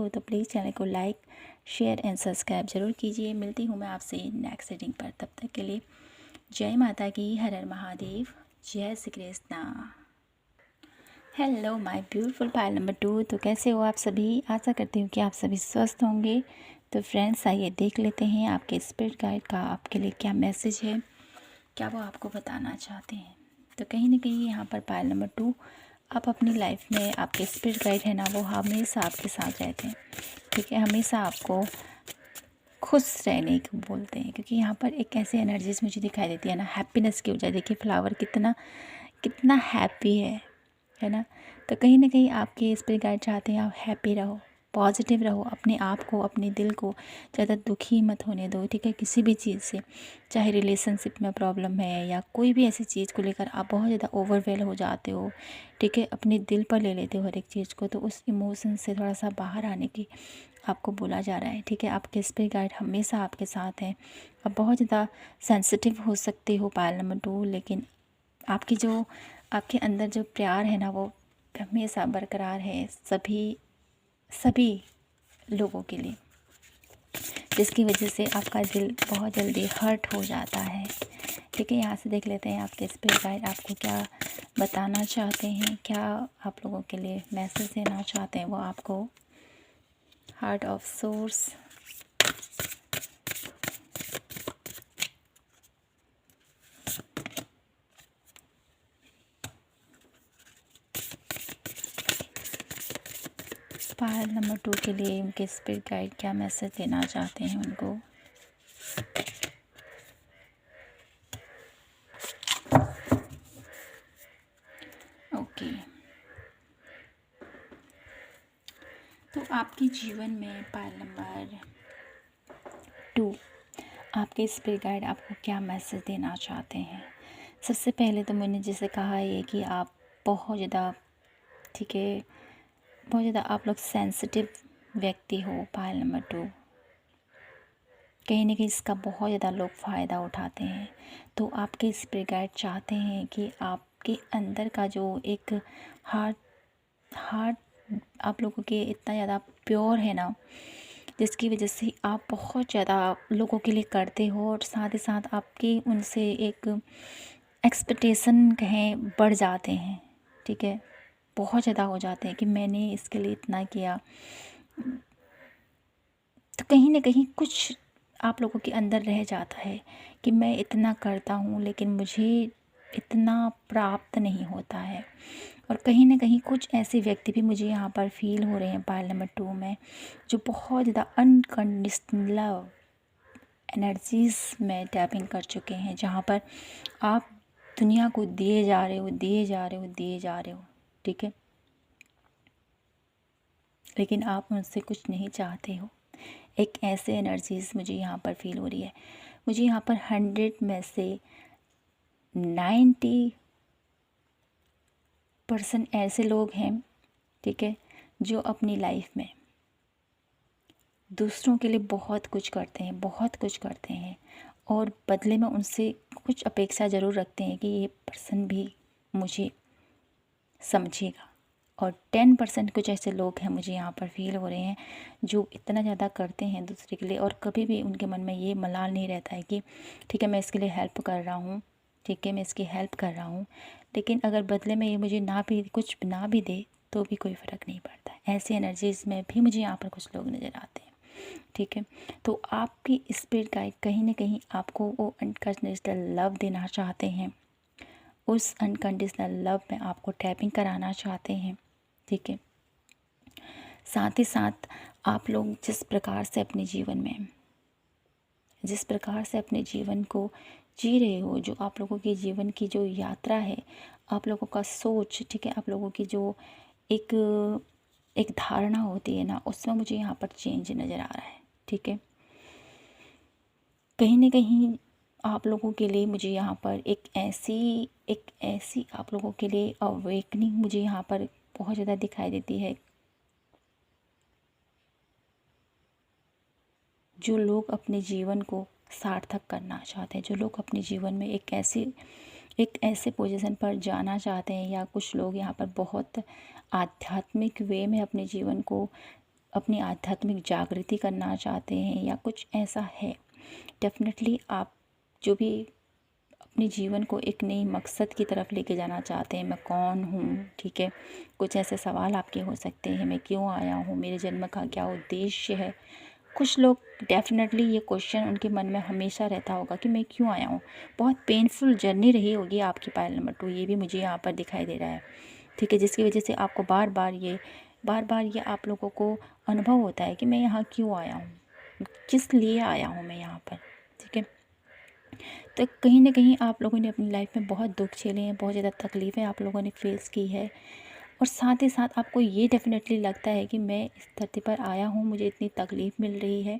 तो प्लीज़ चैनल को लाइक, शेयर एंड सब्सक्राइब ज़रूर कीजिए। मिलती हूँ मैं आपसे नेक्स्ट रीडिंग पर, तब तक के लिए जय माता की, हर हर महादेव, जय Shri Krishna. Hello my beautiful Payal number 2। तो कैसे हो आप सभी? आशा करती हूँ कि आप सभी स्वस्थ होंगे। तो फ्रेंड्स, आइए देख लेते हैं आपके स्पिरिट गाइड का आपके लिए क्या मैसेज है, क्या वो आपको बताना चाहते हैं। तो कहीं ना कहीं यहाँ पर पायल नंबर 2, आप अपनी लाइफ में आपके स्पिरिट गाइड है ना, वो हमेशा आपके साथ रहते हैं, ठीक है। हमेशा आपको खुश रहने को बोलते हैं, क्योंकि यहाँ पर एक ऐसी एनर्जीज मुझे दिखाई देती है ना, हैप्पीनेस की वजह। देखिए फ्लावर कितना कितना हैप्पी है ना। तो कहीं ना कहीं आपके स्पिरिट गाइड चाहते हैं आप हैप्पी रहो, पॉजिटिव रहो, अपने आप को, अपने दिल को ज़्यादा दुखी मत होने दो, ठीक है। किसी भी चीज़ से, चाहे रिलेशनशिप में प्रॉब्लम है या कोई भी ऐसी चीज़ को लेकर आप बहुत ज़्यादा ओवरवेल हो जाते हो, ठीक है, अपने दिल पर ले लेते हो हर एक चीज़ को, तो उस इमोशन से थोड़ा सा बाहर आने की आपको बोला जा रहा है, ठीक है। आपके स्पिरिट गाइड हमेशा आपके साथ हैं। आप बहुत ज़्यादा सेंसिटिव हो सकते हो पायल नंबर 2, लेकिन आपके अंदर जो प्यार है ना, वो हमेशा बरकरार है सभी लोगों के लिए, जिसकी वजह से आपका दिल बहुत जल्दी हर्ट हो जाता है, ठीक है। यहाँ से देख लेते हैं आपके स्पिरिट गाइड आपको क्या बताना चाहते हैं, क्या आप लोगों के लिए मैसेज देना चाहते हैं। वो आपको heart of source, Payal number 2 के लिए उनके स्पिरिट गाइड क्या मैसेज देना चाहते हैं उनको। ओके, तो आपके जीवन में पायल नंबर 2, आपके स्पिरिट गाइड आपको क्या मैसेज देना चाहते हैं। सबसे पहले तो मैंने जैसे कहा है कि आप बहुत ज़्यादा, ठीक है, बहुत ज़्यादा आप लोग सेंसिटिव व्यक्ति हो पायल नंबर 2। कहीं ना कहीं इसका बहुत ज़्यादा लोग फ़ायदा उठाते हैं। तो आपके स्पिरिट गाइड चाहते हैं कि आपके अंदर का जो एक हार्ट हार्ट आप लोगों के इतना ज़्यादा प्योर है ना, जिसकी वजह से आप बहुत ज़्यादा लोगों के लिए करते हो, और साथ ही साथ आपकी उनसे एक एक्सपेक्टेशन कहें बढ़ जाते हैं, ठीक है, बहुत ज़्यादा हो जाते हैं कि मैंने इसके लिए इतना किया। तो कहीं ना कहीं कुछ आप लोगों के अंदर रह जाता है कि मैं इतना करता हूँ, लेकिन मुझे इतना प्राप्त नहीं होता है। और कहीं ना कहीं कुछ ऐसे व्यक्ति भी मुझे यहाँ पर फील हो रहे हैं पायल नंबर 2 में, जो बहुत ज़्यादा अनकंडीशनल लव एनर्जीज़ में टैपिंग कर चुके हैं, जहाँ पर आप दुनिया को दिए जा रहे हो, ठीक है, लेकिन आप मुझसे कुछ नहीं चाहते हो। एक ऐसे एनर्जीज़ मुझे यहाँ पर फील हो रही है। मुझे यहाँ पर 100 में से 90% ऐसे लोग हैं, ठीक है, जो अपनी लाइफ में दूसरों के लिए बहुत कुछ करते हैं, और बदले में उनसे कुछ अपेक्षा ज़रूर रखते हैं कि ये पर्सन भी मुझे समझेगा और 10% कुछ ऐसे लोग हैं मुझे यहाँ पर फील हो रहे हैं जो इतना ज़्यादा करते हैं दूसरे के लिए, और कभी भी उनके मन में ये मलाल नहीं रहता है कि ठीक है मैं इसके लिए हेल्प कर रहा हूँ, ठीक है मैं इसकी हेल्प कर रहा हूँ, लेकिन अगर बदले में ये मुझे कुछ ना भी दे तो भी कोई फ़र्क नहीं पड़ता है। ऐसी एनर्जीज़ में भी मुझे यहाँ पर कुछ लोग नज़र आते हैं, ठीक है। तो आपकी स्पिरिट गाइड कहीं ना कहीं आपको वो अनकंडीशनल लव देना चाहते हैं, उस अनकंडीशनल लव में आपको टैपिंग कराना चाहते हैं, ठीक है। साथ ही साथ आप लोग जिस प्रकार से अपने जीवन को जी रहे हो, जो आप लोगों के जीवन की जो यात्रा है, आप लोगों का सोच, ठीक है, आप लोगों की जो एक एक धारणा होती है ना, उसमें मुझे यहाँ पर चेंज नज़र आ रहा है, ठीक है। कहीं ना कहीं आप लोगों के लिए मुझे यहाँ पर एक ऐसी आप लोगों के लिए अवेकनिंग मुझे यहाँ पर बहुत ज़्यादा दिखाई देती है। जो लोग अपने जीवन को सार्थक करना चाहते हैं, जो लोग अपने जीवन में एक ऐसे पोजीशन पर जाना चाहते हैं, या कुछ लोग यहाँ पर बहुत आध्यात्मिक वे में अपने जीवन को, अपनी आध्यात्मिक जागृति करना चाहते हैं, या कुछ ऐसा है। डेफिनेटली आप जो भी अपने जीवन को एक नई मकसद की तरफ लेके जाना चाहते हैं, मैं कौन हूँ, ठीक है, कुछ ऐसे सवाल आपके हो सकते हैं, मैं क्यों आया हूँ, मेरे जन्म का क्या उद्देश्य है। कुछ लोग डेफिनेटली ये क्वेश्चन उनके मन में हमेशा रहता होगा कि मैं क्यों आया हूँ। बहुत पेनफुल जर्नी रही होगी आपकी पायल नंबर 2, ये भी मुझे यहाँ पर दिखाई दे रहा है, ठीक है, जिसकी वजह से आपको बार बार ये आप लोगों को अनुभव होता है कि मैं यहाँ क्यों आया हूँ, किस लिए आया हूँ मैं यहाँ पर, ठीक है। तो कहीं ना कहीं आप लोगों ने अपनी लाइफ में बहुत दुख झेले हैं, बहुत ज़्यादा तकलीफ़ें आप लोगों ने फेस की है, और साथ ही साथ आपको ये डेफिनेटली लगता है कि मैं इस धरती पर आया हूँ, मुझे इतनी तकलीफ़ मिल रही है,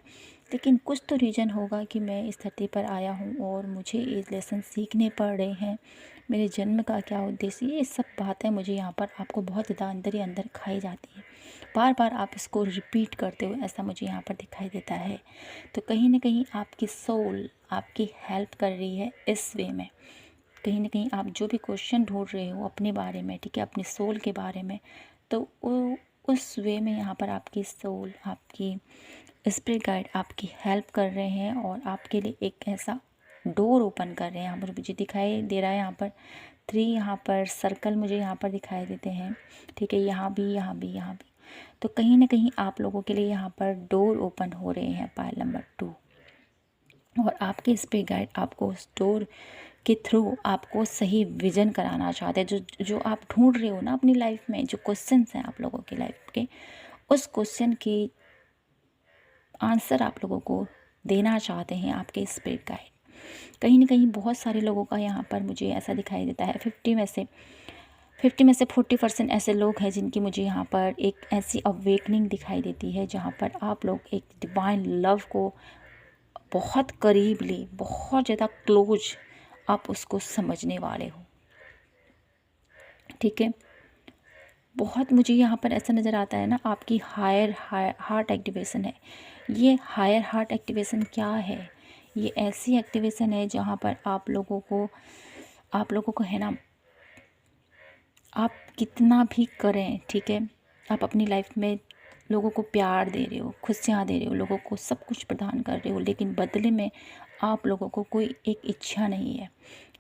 लेकिन कुछ तो रीज़न होगा कि मैं इस धरती पर आया हूँ और मुझे ये लेसन सीखने पड़ रहे हैं, मेरे जन्म का क्या उद्देश्य। ये सब बातें मुझे यहाँ पर आपको बहुत ज़्यादा अंदर ही अंदर खाई जाती हैं, बार बार आप इसको रिपीट करते हुए ऐसा मुझे यहाँ पर दिखाई देता है। तो कहीं ना कहीं आपकी सोल आपकी हेल्प कर रही है इस वे में। कहीं ना कहीं आप जो भी क्वेश्चन ढूंढ रहे हो अपने बारे में, ठीक है, अपने सोल के बारे में, तो उस वे में यहाँ पर आपकी सोल, आपकी स्पिरिट गाइड आपकी हेल्प कर रहे हैं, और आपके लिए एक ऐसा डोर ओपन कर रहे हैं। यहाँ पर मुझे दिखाई दे रहा है, यहाँ पर 3 यहाँ पर सर्कल मुझे यहाँ पर दिखाई देते हैं, ठीक है, यहाँ भी, यहाँ भी, यहाँ भी। तो कहीं ना कहीं आप लोगों के लिए यहाँ पर डोर ओपन हो रहे हैं पायल नंबर 2, और आपके स्पिरिट गाइड आपको उस डोर के थ्रू आपको सही विजन कराना चाहते हैं। जो आप ढूंढ रहे हो ना अपनी लाइफ में, जो क्वेश्चंस हैं आप लोगों की लाइफ के, उस क्वेश्चन की आंसर आप लोगों को देना चाहते हैं आपके स्पिरिट गाइड। कहीं ना कहीं बहुत सारे लोगों का यहाँ पर मुझे ऐसा दिखाई देता है, 50 में से 40% ऐसे लोग हैं जिनकी मुझे यहाँ पर एक ऐसी अवेकनिंग दिखाई देती है, जहाँ पर आप लोग एक डिवाइन लव को बहुत करीबली, बहुत ज़्यादा क्लोज आप उसको समझने वाले हो, ठीक है। बहुत मुझे यहाँ पर ऐसा नज़र आता है ना, आपकी हायर हार्ट एक्टिवेशन है। ये हायर हार्ट एक्टिवेशन क्या है? ये ऐसी एक्टिवेशन है जहाँ पर आप लोगों को है ना, आप कितना भी करें, ठीक है, आप अपनी लाइफ में लोगों को प्यार दे रहे हो, खुशियाँ दे रहे हो, लोगों को सब कुछ प्रदान कर रहे हो, लेकिन बदले में आप लोगों को कोई एक इच्छा नहीं है,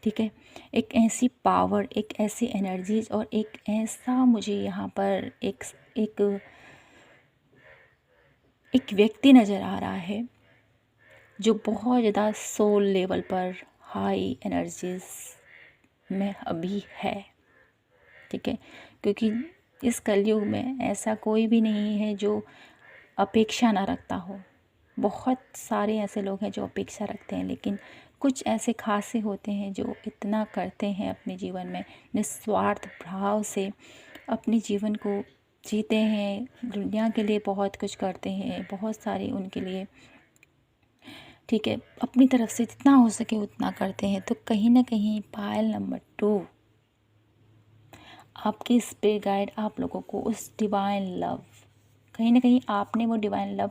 ठीक है। एक ऐसी पावर, एक ऐसी एनर्जीज, और एक ऐसा मुझे यहाँ पर एक व्यक्ति नज़र आ रहा है जो बहुत ज़्यादा सोल लेवल पर हाई एनर्जीज में अभी है, ठीक है। क्योंकि इस कलयुग में ऐसा कोई भी नहीं है जो अपेक्षा ना रखता हो। बहुत सारे ऐसे लोग हैं जो अपेक्षा रखते हैं, लेकिन कुछ ऐसे खासे होते हैं जो इतना करते हैं अपने जीवन में, निस्वार्थ भाव से अपने जीवन को जीते हैं, दुनिया के लिए बहुत कुछ करते हैं, बहुत सारे उनके लिए, ठीक है, अपनी तरफ से जितना हो सके उतना करते हैं। तो कहीं ना कहीं पायल नंबर 2 आपकी स्पिरिट गाइड आप लोगों को उस डिवाइन लव, कहीं ना कहीं आपने वो डिवाइन लव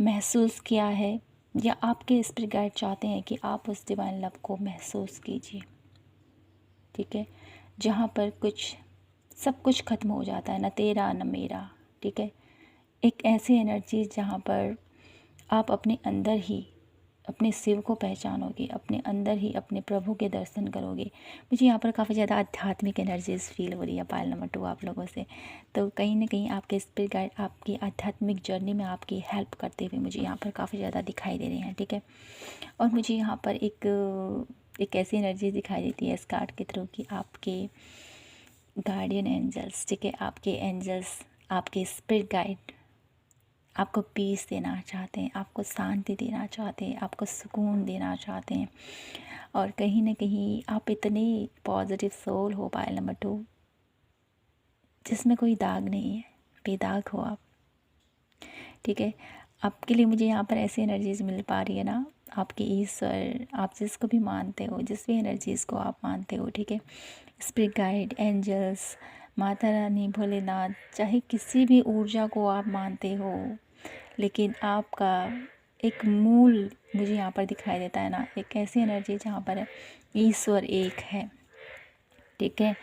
महसूस किया है, या आपके स्पिरिट गाइड चाहते हैं कि आप उस डिवाइन लव को महसूस कीजिए, ठीक है। जहाँ पर कुछ सब कुछ ख़त्म हो जाता है, ना तेरा ना मेरा, ठीक है। एक ऐसी एनर्जी जहाँ पर आप अपने अंदर ही अपने शिव को पहचानोगे, अपने अंदर ही अपने प्रभु के दर्शन करोगे। मुझे यहाँ पर काफ़ी ज़्यादा आध्यात्मिक एनर्जीज फील हो रही है पायल नंबर 2 आप लोगों से। तो कहीं ना कहीं आपके स्पिरिट गाइड आपकी आध्यात्मिक जर्नी में आपकी हेल्प करते हुए मुझे यहाँ पर काफ़ी ज़्यादा दिखाई दे रहे हैं, ठीक है। और मुझे यहाँ पर एक ऐसी एनर्जी दिखाई देती है इस कार्ड के थ्रू कि आपके गार्डियन एंजल्स, ठीक है, आपके एंजल्स, आपके स्पिरिट गाइड आपको पीस देना चाहते हैं, आपको शांति देना चाहते हैं, आपको सुकून देना चाहते हैं। और कहीं ना कहीं आप इतने पॉजिटिव सोल हो पायल नंबर 2, जिसमें कोई दाग नहीं है, बेदाग हो आप, ठीक है। आपके लिए मुझे यहाँ पर ऐसी एनर्जीज मिल पा रही है ना, आपके ईश्वर, आप जिसको भी मानते हो, जिस भी एनर्जीज़ को आप मानते हो, ठीक है, spirit guide, angels, Mata Rani, Bholenath, चाहे किसी भी ऊर्जा को आप मानते हो, लेकिन आपका एक मूल मुझे यहाँ पर दिखाई देता है ना, एक ऐसी एनर्जी जहाँ पर ईश्वर एक है, ठीक है।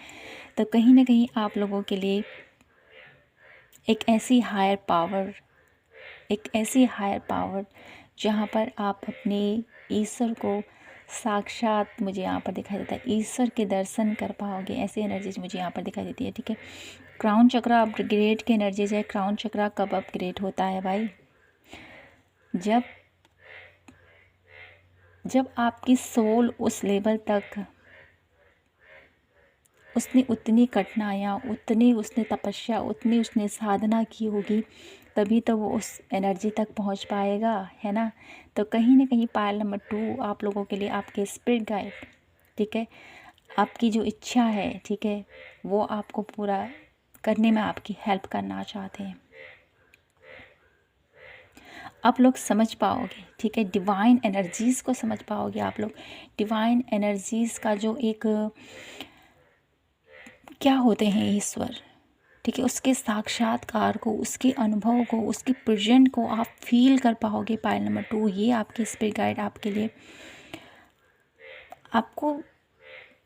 तो कहीं ना कहीं आप लोगों के लिए एक ऐसी हायर पावर जहाँ पर आप अपने ईश्वर को साक्षात, मुझे यहाँ पर दिखाई देता है, ईश्वर के दर्शन कर पाओगे। ऐसी एनर्जीज मुझे यहाँ पर दिखाई देती है, ठीक है। क्राउन चक्रा अपग्रेड की एनर्जीज है। क्राउन चक्रा कब अपग्रेड होता है भाई? जब आपकी सोल उस लेवल तक, उसने उतनी कठिनाइयाँ, उतनी उसने तपस्या, उतनी उसने साधना की होगी, तभी तो वो उस एनर्जी तक पहुंच पाएगा, है ना। तो कहीं ना कहीं पायल नंबर 2 आप लोगों के लिए आपके स्पिरिट गाइड, ठीक है, आपकी जो इच्छा है, ठीक है, वो आपको पूरा करने में आपकी हेल्प करना चाहते हैं। आप लोग समझ पाओगे, ठीक है, डिवाइन एनर्जीज़ को समझ पाओगे आप लोग। डिवाइन एनर्जीज़ का जो एक क्या होते हैं ईश्वर, ठीक है, उसके साक्षात्कार को, उसके अनुभव को, उसकी प्रेजेंट को आप फील कर पाओगे पायल नंबर 2। ये आपके स्पिरिट गाइड आपके लिए, आपको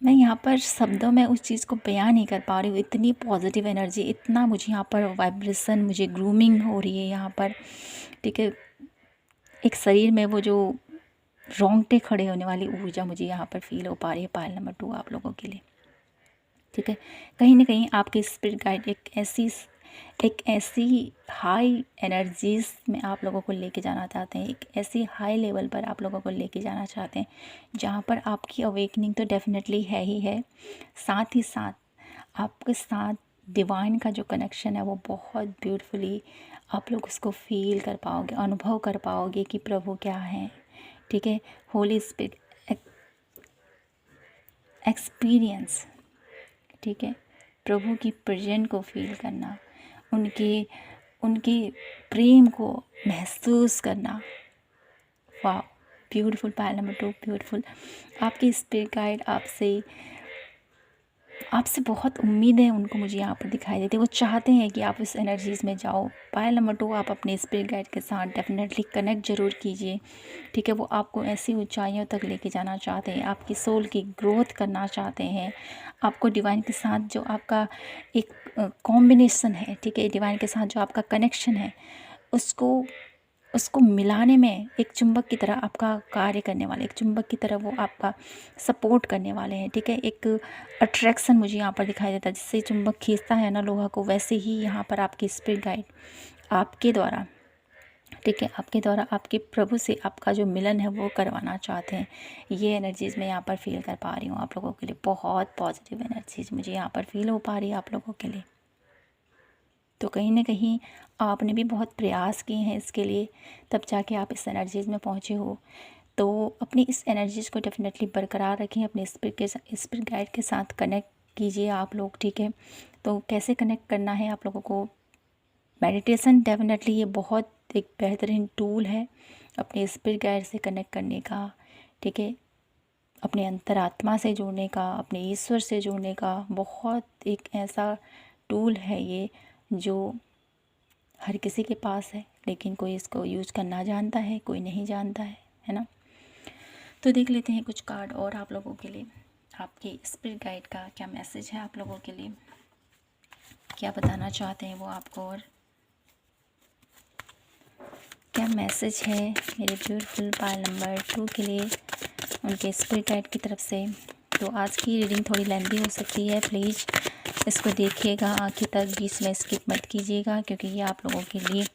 मैं यहाँ पर शब्दों में उस चीज़ को बयान नहीं कर पा रही हूँ। इतनी पॉजिटिव एनर्जी, इतना मुझे यहाँ पर वाइब्रेशन, मुझे ग्रूमिंग हो रही है यहाँ पर, ठीक है। एक शरीर में वो जो रोंगटे खड़े होने वाली ऊर्जा मुझे यहाँ पर फील हो पा रही है पायल नंबर 2 आप लोगों के लिए, ठीक है। कहीं ना कहीं आपके स्पिरिट गाइड एक ऐसी हाई एनर्जीज में आप लोगों को लेके जाना चाहते हैं, एक ऐसी हाई लेवल पर आप लोगों को लेके जाना चाहते हैं जहाँ पर आपकी अवेकनिंग तो डेफिनेटली है ही है, साथ ही साथ आपके साथ डिवाइन का जो कनेक्शन है वो बहुत ब्यूटीफुली आप लोग उसको फील कर पाओगे, अनुभव कर पाओगे कि प्रभु क्या है, ठीक है। होली स्पिरिट एक्सपीरियंस, ठीक है, प्रभु की प्रेजेंट को फील करना, उनके प्रेम को महसूस करना। वाह, ब्यूटीफुल पायल नंबर 2, ब्यूटीफुल। आपकी स्पिरिट गाइड आपसे बहुत उम्मीद है उनको, मुझे यहाँ पर दिखाई देती है। वो चाहते हैं कि आप इस एनर्जीज़ में जाओ। पायल नंबर 2 आप अपने स्पिरिट गाइड के साथ डेफिनेटली कनेक्ट ज़रूर कीजिए, ठीक है। वो आपको ऐसी ऊंचाइयों तक लेके जाना चाहते हैं, आपकी सोल की ग्रोथ करना चाहते हैं। आपको डिवाइन के साथ जो आपका एक कॉम्बिनेशन है, ठीक है, डिवाइन के साथ जो आपका कनेक्शन है, उसको मिलाने में एक चुंबक की तरह आपका कार्य करने वाले, एक चुंबक की तरह वो आपका सपोर्ट करने वाले हैं, ठीक है। एक अट्रैक्शन मुझे यहाँ पर दिखाई देता है, जिससे चुंबक खींचता है ना लोहा को, वैसे ही यहाँ पर आपकी स्पिरिट गाइड आपके द्वारा, ठीक है, आपके द्वारा आपके प्रभु से आपका जो मिलन है वो करवाना चाहते हैं। ये एनर्जीज़ मैं यहाँ पर फील कर पा रही हूँ आप लोगों के लिए। बहुत पॉजिटिव एनर्जीज़ मुझे यहाँ पर फील हो पा रही है आप लोगों के लिए। तो कहीं ना कहीं आपने भी बहुत प्रयास किए हैं इसके लिए, तब जाके आप इस एनर्जीज़ में पहुँचे हो। तो अपनी इस एनर्जीज़ को डेफिनेटली बरकरार रखें, अपने स्पिरिट गाइड के साथ कनेक्ट कीजिए आप लोग, ठीक है। तो कैसे कनेक्ट करना है आप लोगों को? मेडिटेशन डेफिनेटली ये बहुत एक बेहतरीन टूल है अपने स्पिरिट गाइड से कनेक्ट करने का, ठीक है, अपने अंतरात्मा से जुड़ने का, अपने ईश्वर से जुड़ने का। बहुत एक ऐसा टूल है ये जो हर किसी के पास है, लेकिन कोई इसको यूज़ करना जानता है, कोई नहीं जानता है ना। तो देख लेते हैं कुछ कार्ड और आप लोगों के लिए, आपके स्पिरिट गाइड का क्या मैसेज है आप लोगों के लिए। क्या बताना चाहते हैं वो आपको और क्या मैसेज है मेरे ब्यूटीफुल पायल नंबर 2 के लिए उनके स्पिरिट गाइड की तरफ से। तो आज की रीडिंग थोड़ी लेंथी हो सकती है, प्लीज़ इसको देखिएगा आखिर तक, बीच में स्किप मत कीजिएगा, क्योंकि ये आप लोगों के लिए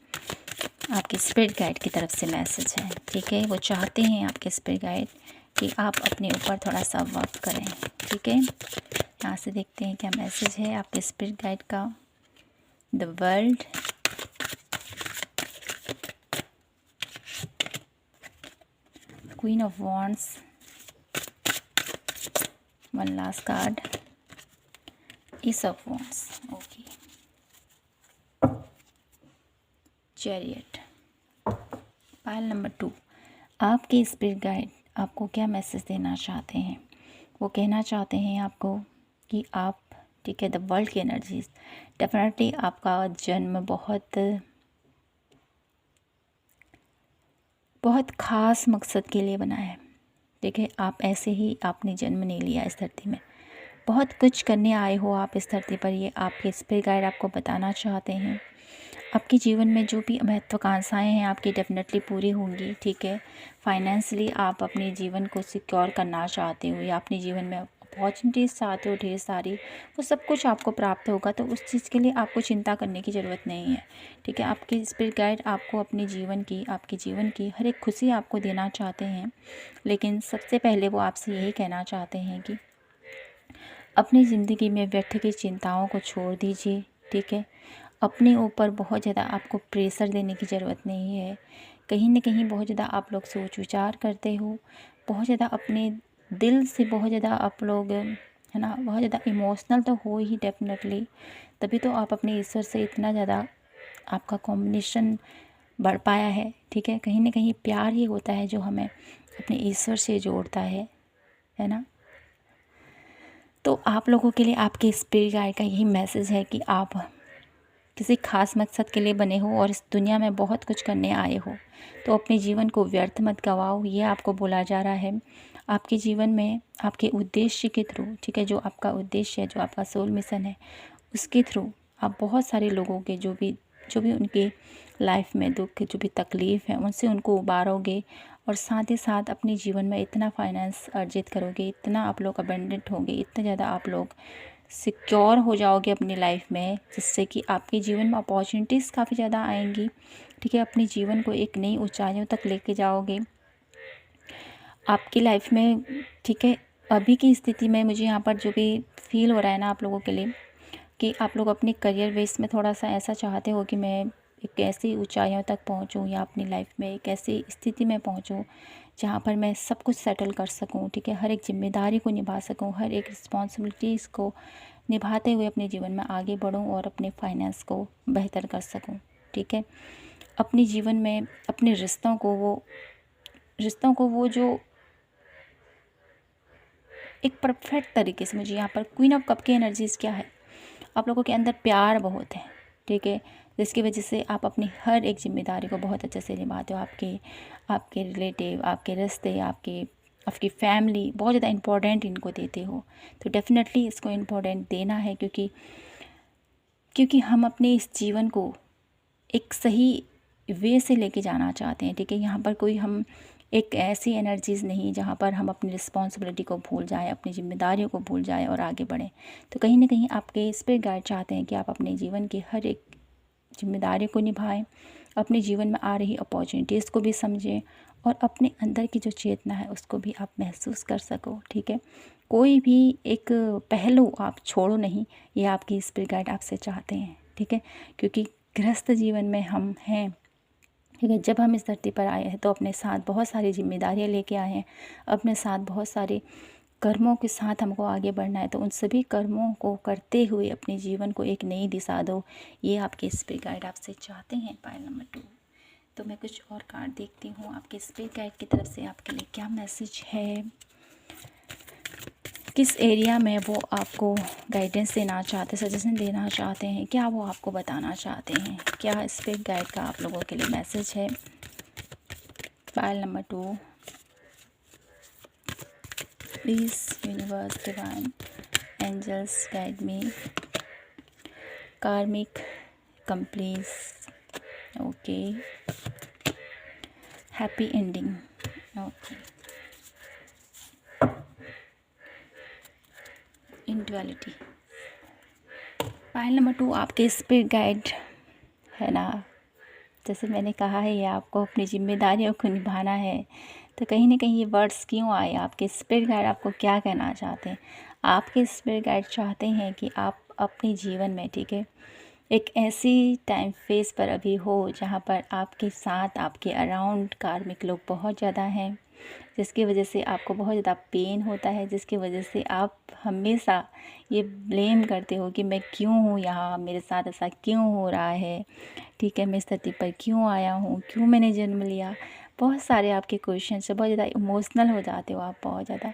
आपके स्पिरिट गाइड की तरफ से मैसेज है। ठीक है, वो चाहते हैं आपके स्पिरिट गाइड कि आप अपने ऊपर थोड़ा सा वर्क करें। ठीक है, यहाँ से देखते हैं क्या मैसेज है आपके स्पिरिट गाइड का। The world, queen of wands, one last card, S of wands, okay, chariot. Payal number 2, आपके स्पिरिट गाइड आपको क्या मैसेज देना चाहते हैं। वो कहना चाहते हैं आपको कि आप, ठीक है, द वर्ल्ड की एनर्जीज, डेफिनेटली आपका जन्म बहुत ख़ास मकसद के लिए बना है। ठीक है, आप ऐसे ही आपने जन्म नहीं लिया इस धरती में, बहुत कुछ करने आए हो आप इस धरती पर। ये आपके स्पिरिट गाइड आपको बताना चाहते हैं आपके जीवन में जो भी महत्वाकांक्षाएं हैं आपकी डेफिनेटली पूरी होंगी। ठीक है, फाइनेंशियली आप अपने जीवन को सिक्योर करना चाहते हो या अपने जीवन में अपॉर्चुनिटीज़ चाहते हो ढेर सारी, वो सब कुछ आपको प्राप्त होगा। तो उस चीज़ के लिए आपको चिंता करने की ज़रूरत नहीं है। ठीक है, आपके स्पिरिट गाइड आपको अपने जीवन की, आपके जीवन की हर एक खुशी आपको देना चाहते हैं, लेकिन सबसे पहले वो आपसे यही कहना चाहते हैं कि अपनी ज़िंदगी में व्यर्थ की चिंताओं को छोड़ दीजिए। ठीक है, अपने ऊपर बहुत ज़्यादा आपको प्रेशर देने की ज़रूरत नहीं है। कहीं न कहीं बहुत ज़्यादा आप लोग सोच विचार करते हो, बहुत ज़्यादा अपने दिल से बहुत ज़्यादा आप लोग, है ना, बहुत ज़्यादा इमोशनल तो हो ही डेफिनेटली, तभी तो आप अपने ईश्वर से इतना ज़्यादा आपका कॉम्बिनेशन बढ़ पाया है। ठीक है, कहीं न कहीं प्यार ही होता है जो हमें अपने ईश्वर से जोड़ता है ना। तो आप लोगों के लिए आपके स्पिरिट गाइड का यही मैसेज है कि आप किसी खास मकसद के लिए बने हो और इस दुनिया में बहुत कुछ करने आए हो, तो अपने जीवन को व्यर्थ मत गवाओ, ये आपको बोला जा रहा है। आपके जीवन में आपके उद्देश्य के थ्रू, ठीक है, जो आपका उद्देश्य है, जो आपका सोल मिशन है, उसके थ्रू आप बहुत सारे लोगों के जो भी उनके लाइफ में दुख, जो भी तकलीफ़ है, उनसे उनको उबारोगे और साथ ही साथ अपने जीवन में इतना फाइनेंस अर्जित करोगे, इतना आप लोग अबंडेंट होंगे, इतना ज़्यादा आप लोग सिक्योर हो जाओगे अपनी लाइफ में, जिससे कि आपके जीवन में अपॉर्चुनिटीज़ काफ़ी ज़्यादा आएंगी। ठीक है, अपने जीवन को एक नई ऊंचाइयों तक लेके जाओगे आपकी लाइफ में। ठीक है, अभी की स्थिति में मुझे यहाँ पर जो भी फील हो रहा है ना आप लोगों के लिए, कि आप लोग अपने करियर बेस में थोड़ा सा ऐसा चाहते हो कि मैं एक ऐसी ऊंचाइयों तक पहुँचूँ, या अपनी लाइफ में एक ऐसी स्थिति में पहुँचूँ जहाँ पर मैं सब कुछ सेटल कर सकूँ। ठीक है, हर एक जिम्मेदारी को निभा सकूँ, हर एक रिस्पॉन्सिबिलिटीज़ को निभाते हुए अपने जीवन में आगे बढ़ूँ और अपने फाइनेंस को बेहतर कर सकूँ। ठीक है, अपने जीवन में अपने रिश्तों को वो जो एक परफेक्ट तरीके से, मुझे यहाँ पर क्वीन ऑफ कप की एनर्जीज़ क्या है, आप लोगों के अंदर प्यार बहुत है। ठीक है, जिसकी वजह से आप अपनी हर एक जिम्मेदारी को बहुत अच्छे से निभाते हो। आपके रिलेटिव, आपके रिश्ते, आपकी फैमिली बहुत ज़्यादा इम्पोर्टेंट इनको देते हो। तो डेफिनेटली इसको इम्पोर्टेंट देना है, क्योंकि हम अपने इस जीवन को एक सही वे से लेके जाना चाहते हैं। ठीक है, यहाँ पर कोई हम एक ऐसी एनर्जीज़ नहीं जहाँ पर हम अपनी रिस्पॉन्सिबिलिटी को भूल जाएं, अपनी जिम्मेदारियों को भूल जाएं और आगे बढ़ें। तो कहीं ना कहीं आपके स्पिरिट गाइड चाहते हैं कि आप अपने जीवन की हर एक जिम्मेदारी को निभाएं, अपने जीवन में आ रही अपॉर्चुनिटीज़ को भी समझें और अपने अंदर की जो चेतना है उसको भी आप महसूस कर सको। ठीक है, कोई भी एक पहलू आप छोड़ो नहीं, ये आपकी स्पिरिट गाइड आपसे चाहते हैं। ठीक है, क्योंकि गृहस्थ जीवन में हम हैं। ठीक है, जब हम इस धरती पर आए हैं तो अपने साथ बहुत सारी जिम्मेदारियां लेके आए हैं, अपने साथ बहुत सारे कर्मों के साथ हमको आगे बढ़ना है। तो उन सभी कर्मों को करते हुए अपने जीवन को एक नई दिशा दो, ये आपके स्पिरिट गाइड आपसे चाहते हैं। पायल नंबर 2, तो मैं कुछ और कार्ड देखती हूँ आपके स्पिरिट गाइड की तरफ से आपके लिए क्या मैसेज है, किस एरिया में वो आपको गाइडेंस देना चाहते, सजेशन देना चाहते हैं, क्या वो आपको बताना चाहते हैं, क्या स्पिरिट गाइड का आप लोगों के लिए मैसेज है। Pile number 2, please universe, divine angels guide me, karmic completes. Okay, happy ending. Okay, in duality. Pile number 2 आपके स्पिरिट गाइड है ना। जैसे मैंने कहा है ये आपको अपनी जिम्मेदारियों को निभाना है, तो कहीं ना कहीं ये वर्ड्स क्यों आए, आपके स्पिरिट गाइड आपको क्या कहना चाहते हैं। आपके स्पिरिट गाइड चाहते हैं कि आप अपने जीवन में, ठीक है, एक ऐसी टाइम फेस पर अभी हो जहाँ पर आपके साथ, आपके अराउंड कार्मिक लोग बहुत ज़्यादा हैं, जिसकी वजह से आपको बहुत ज़्यादा पेन होता है, जिसकी वजह से आप हमेशा ये ब्लेम करते हो कि मैं क्यों हूँ यहाँ, मेरे साथ ऐसा क्यों हो रहा है, ठीक है, मैं इस धरती पर क्यों आया हूँ, क्यों मैंने जन्म लिया। बहुत सारे आपके क्वेश्चन से बहुत ज़्यादा इमोशनल हो जाते हो आप बहुत ज़्यादा।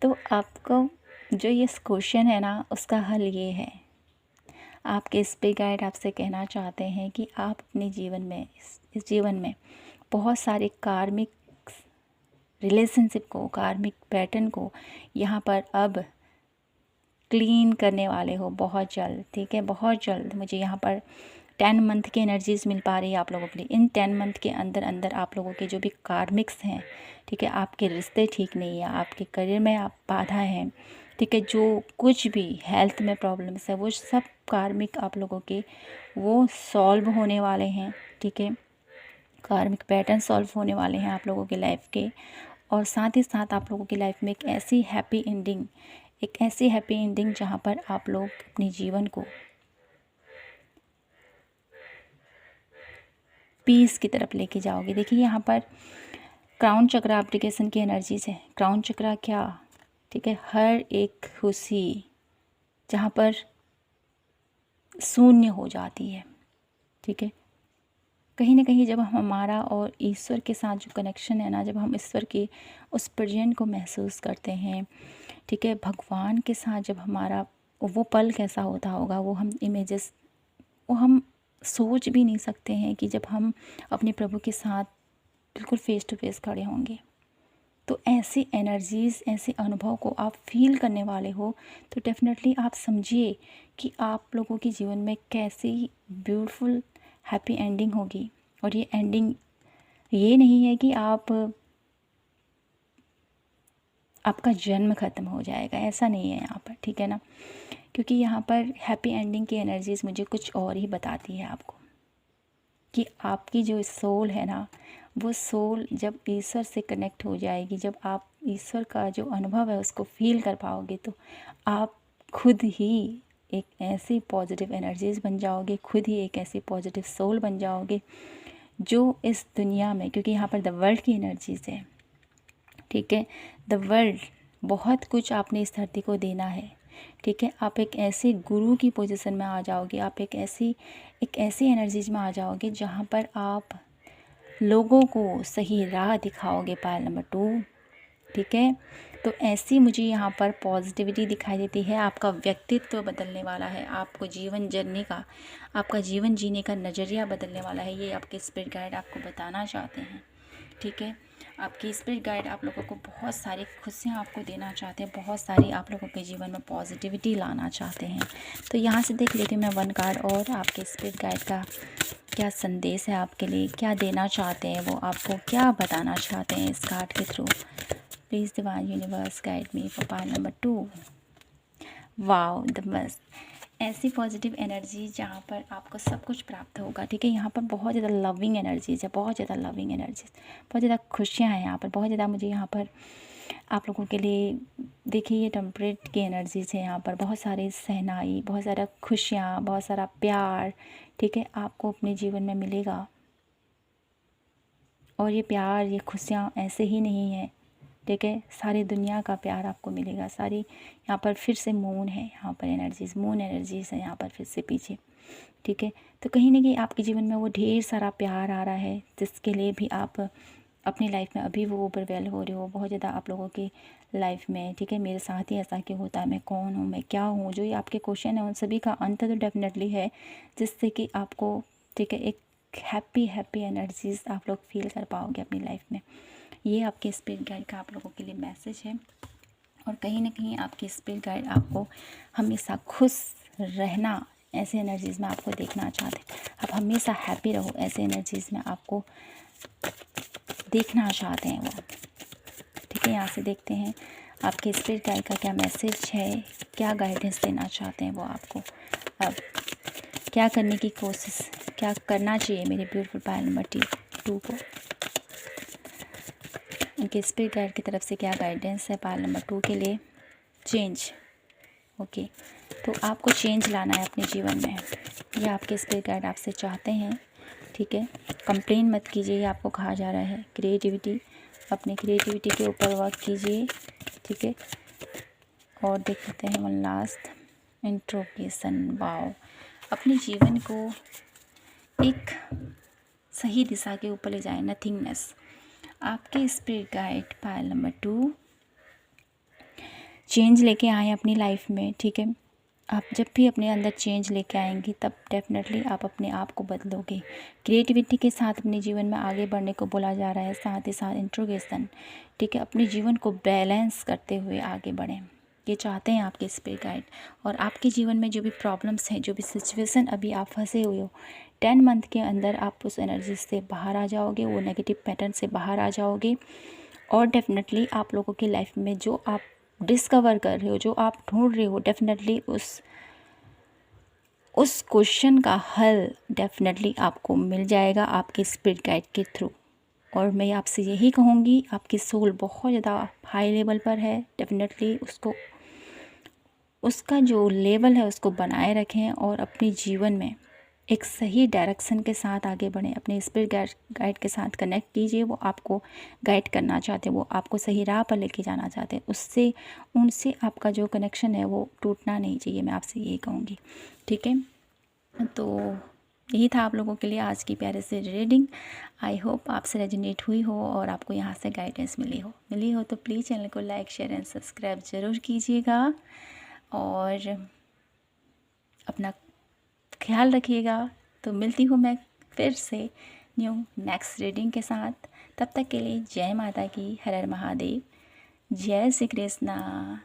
तो आपको जो ये क्वेश्चन है ना, उसका हल ये है, आपके स्पिरिट गाइड आपसे कहना चाहते हैं कि आप अपने जीवन में, इस जीवन में बहुत सारे कार्मिक रिलेशनशिप को, कार्मिक पैटर्न को यहाँ पर अब क्लीन करने वाले हो बहुत जल्द, ठीक है, बहुत जल्द। मुझे यहाँ पर 10 मंथ की एनर्जीज़ मिल पा रही है आप लोगों के लिए। इन 10 मंथ के अंदर अंदर आप लोगों के जो भी कार्मिक्स हैं, ठीक है, आपके रिश्ते ठीक नहीं है, आपके करियर में आप बाधा है, ठीक है, जो कुछ भी हेल्थ में प्रॉब्लम्स है, वो सब कार्मिक आप लोगों के वो सॉल्व होने वाले हैं, ठीक है, कार्मिक पैटर्न सॉल्व होने वाले हैं आप लोगों के लाइफ के। और साथ ही साथ आप लोगों की लाइफ में एक ऐसी हैप्पी एंडिंग जहाँ पर आप लोग अपने जीवन को पीस की तरफ लेके जाओगे। देखिए यहाँ पर क्राउन चक्र एप्लीकेशन की एनर्जीज है। क्राउन चक्र क्या, ठीक है, हर एक खुशी जहाँ पर शून्य हो जाती है, ठीक है, कहीं ना कहीं जब हमारा और ईश्वर के साथ जो कनेक्शन है ना, जब हम ईश्वर के उस प्रेजेंट को महसूस करते हैं, ठीक है, भगवान के साथ जब हमारा वो पल कैसा होता होगा, वो हम इमेजेस, वो हम सोच भी नहीं सकते हैं कि जब हम अपने प्रभु के साथ बिल्कुल फेस टू फेस खड़े होंगे। तो ऐसी एनर्जीज़, ऐसे अनुभव को आप फील करने वाले हो, तो डेफिनेटली आप समझिए कि आप लोगों के जीवन में कैसी ब्यूटीफुल हैप्पी एंडिंग होगी। और ये एंडिंग ये नहीं है कि आपका जन्म ख़त्म हो जाएगा, ऐसा नहीं है यहाँ पर, ठीक है ना, क्योंकि यहाँ पर हैप्पी एंडिंग की एनर्जीज़ मुझे कुछ और ही बताती है आपको, कि आपकी जो सोल है ना, वो सोल जब ईश्वर से कनेक्ट हो जाएगी, जब आप ईश्वर का जो अनुभव है उसको फील कर पाओगे, तो आप खुद ही एक ऐसी पॉजिटिव एनर्जीज़ बन जाओगे, खुद ही एक ऐसी पॉजिटिव सोल बन जाओगे जो इस दुनिया में, क्योंकि यहाँ पर द वर्ल्ड की एनर्जीज़ है, ठीक है, द वर्ल्ड, बहुत कुछ आपने इस धरती को देना है, ठीक है, आप एक ऐसे गुरु की पोजीशन में आ जाओगे, आप एक ऐसी एनर्जीज में आ जाओगे जहाँ पर आप लोगों को सही राह दिखाओगे। पायल नंबर 2, ठीक है, तो ऐसी मुझे यहाँ पर पॉजिटिविटी दिखाई देती है। आपका व्यक्तित्व बदलने वाला है, आपको जीवन जीने का, आपका जीवन जीने का नज़रिया बदलने वाला है, ये आपके स्पिरिट गाइड आपको बताना चाहते हैं, ठीक है। आपकी स्पिरिट गाइड आप लोगों को बहुत सारी खुशियाँ आपको देना चाहते हैं, बहुत सारी आप लोगों के जीवन में पॉजिटिविटी लाना चाहते हैं। तो यहाँ से देख लेती हूँ मैं 1 कार्ड और आपके स्पिरिट गाइड का क्या संदेश है आपके लिए, क्या देना चाहते हैं, वो आपको क्या बताना चाहते हैं इस कार्ड के through. Please divine universe guide me for part number 2। Wow, the मस्त, ऐसी पॉजिटिव एनर्जी जहाँ पर आपको सब कुछ प्राप्त होगा, ठीक है। यहाँ पर बहुत ज़्यादा लविंग एनर्जीज है, बहुत ज़्यादा लविंग एनर्जीज, बहुत ज़्यादा खुशियाँ हैं यहाँ पर, बहुत ज़्यादा मुझे यहाँ पर आप लोगों के लिए, देखिए ये टेम्परेट की एनर्जीज है यहाँ पर, बहुत सारी सहनाई, बहुत सारा खुशियाँ, बहुत सारा प्यार, ठीक है, आपको अपने जीवन में मिलेगा। और ये प्यार, ये खुशियाँ ऐसे ही नहीं है, ठीक है, सारी दुनिया का प्यार आपको मिलेगा। सारी यहाँ पर फिर से मून है, यहाँ पर एनर्जीज़, मून एनर्जीज़ है यहाँ पर फिर से पीछे, ठीक है। तो कहीं ना कहीं आपके जीवन में वो ढेर सारा प्यार आ रहा है, जिसके लिए भी आप अपनी लाइफ में अभी वो ओवरवेल हो रहे हो बहुत ज़्यादा आप लोगों की लाइफ में, ठीक है। मेरे साथ ही ऐसा क्यों होता है, मैं कौन हूँ, मैं क्या हूँ, जो ये आपके क्वेश्चन है उन सभी का अंत तो डेफिनेटली है, जिससे कि आपको, ठीक है, एक हैप्पी एनर्जीज़ आप लोग फील कर पाओगे अपनी लाइफ में। ये आपके स्पिरिट गाइड का आप लोगों के लिए मैसेज है। और कहीं ना कहीं आपके स्पिरिट गाइड आपको हमेशा खुश रहना ऐसे एनर्जीज़ में आपको देखना चाहते हैं। आप हमेशा हैप्पी रहो, ऐसे एनर्जीज़ में आपको देखना चाहते हैं वो। ठीक है, यहाँ से देखते हैं आपके स्पिरिट गाइड का क्या मैसेज है, क्या गाइडेंस देना चाहते हैं वो आपको। अब क्या करने की कोशिश, क्या करना चाहिए मेरे ब्यूटीफुल पायल नंबर 2 को। उनके स्पिरिट गाइड की तरफ से क्या गाइडेंस है पायल नंबर 2 के लिए। चेंज, ओके, तो आपको चेंज लाना है अपने जीवन में, ये आपके स्पिरिट गाइड आपसे चाहते हैं। ठीक है, कंप्लेन मत कीजिए, ये आपको कहा जा रहा है। क्रिएटिविटी, अपने क्रिएटिविटी के ऊपर वर्क कीजिए। ठीक है, और देख लेते हैं वन लास्ट इंट्रोगेशन। वाओ, अपने जीवन को एक सही दिशा के ऊपर ले जाए, नथिंगनेस। आपके स्पिरिट गाइड पायल नंबर 2 चेंज लेके आए अपनी लाइफ में। ठीक है, आप जब भी अपने अंदर चेंज लेके आएंगी तब डेफिनेटली आप अपने आप को बदलोगे। क्रिएटिविटी के साथ अपने जीवन में आगे बढ़ने को बोला जा रहा है, साथ ही साथ इंट्रोगेशन। ठीक है, अपने जीवन को बैलेंस करते हुए आगे बढ़ें, ये चाहते हैं आपके स्पिरिट गाइड। और आपके जीवन में जो भी प्रॉब्लम्स हैं, जो भी सिचुएशन अभी आप फंसे हुए हो, 10 मंथ के अंदर आप उस एनर्जी से बाहर आ जाओगे, वो नेगेटिव पैटर्न से बाहर आ जाओगे। और डेफिनेटली आप लोगों की लाइफ में जो आप डिस्कवर कर रहे हो, जो आप ढूंढ रहे हो, डेफिनेटली उस क्वेश्चन का हल डेफिनेटली आपको मिल जाएगा आपके स्पिरिट गाइड के थ्रू। और मैं आपसे यही कहूँगी, आपकी सोल बहुत ज़्यादा हाई लेवल पर है, डेफिनेटली उसका जो लेवल है उसको बनाए रखें और अपने जीवन में एक सही डायरेक्शन के साथ आगे बढ़ें। अपने स्पिरिट गाइड के साथ कनेक्ट कीजिए, वो आपको गाइड करना चाहते हैं, वो आपको सही राह पर लेके जाना चाहते हैं। उनसे आपका जो कनेक्शन है वो टूटना नहीं चाहिए, मैं आपसे यही कहूँगी। ठीक है, तो यही था आप लोगों के लिए आज की प्यारे से रीडिंग। आई होप आपसे रेजोनेट हुई हो और आपको यहाँ से गाइडेंस मिली हो तो प्लीज़ चैनल को लाइक, शेयर एंड सब्सक्राइब ज़रूर कीजिएगा और अपना ख्याल रखिएगा। तो मिलती हूँ मैं फिर से नेक्स्ट रीडिंग के साथ। तब तक के लिए जय माता की, हर हर महादेव, जय श्री कृष्णा।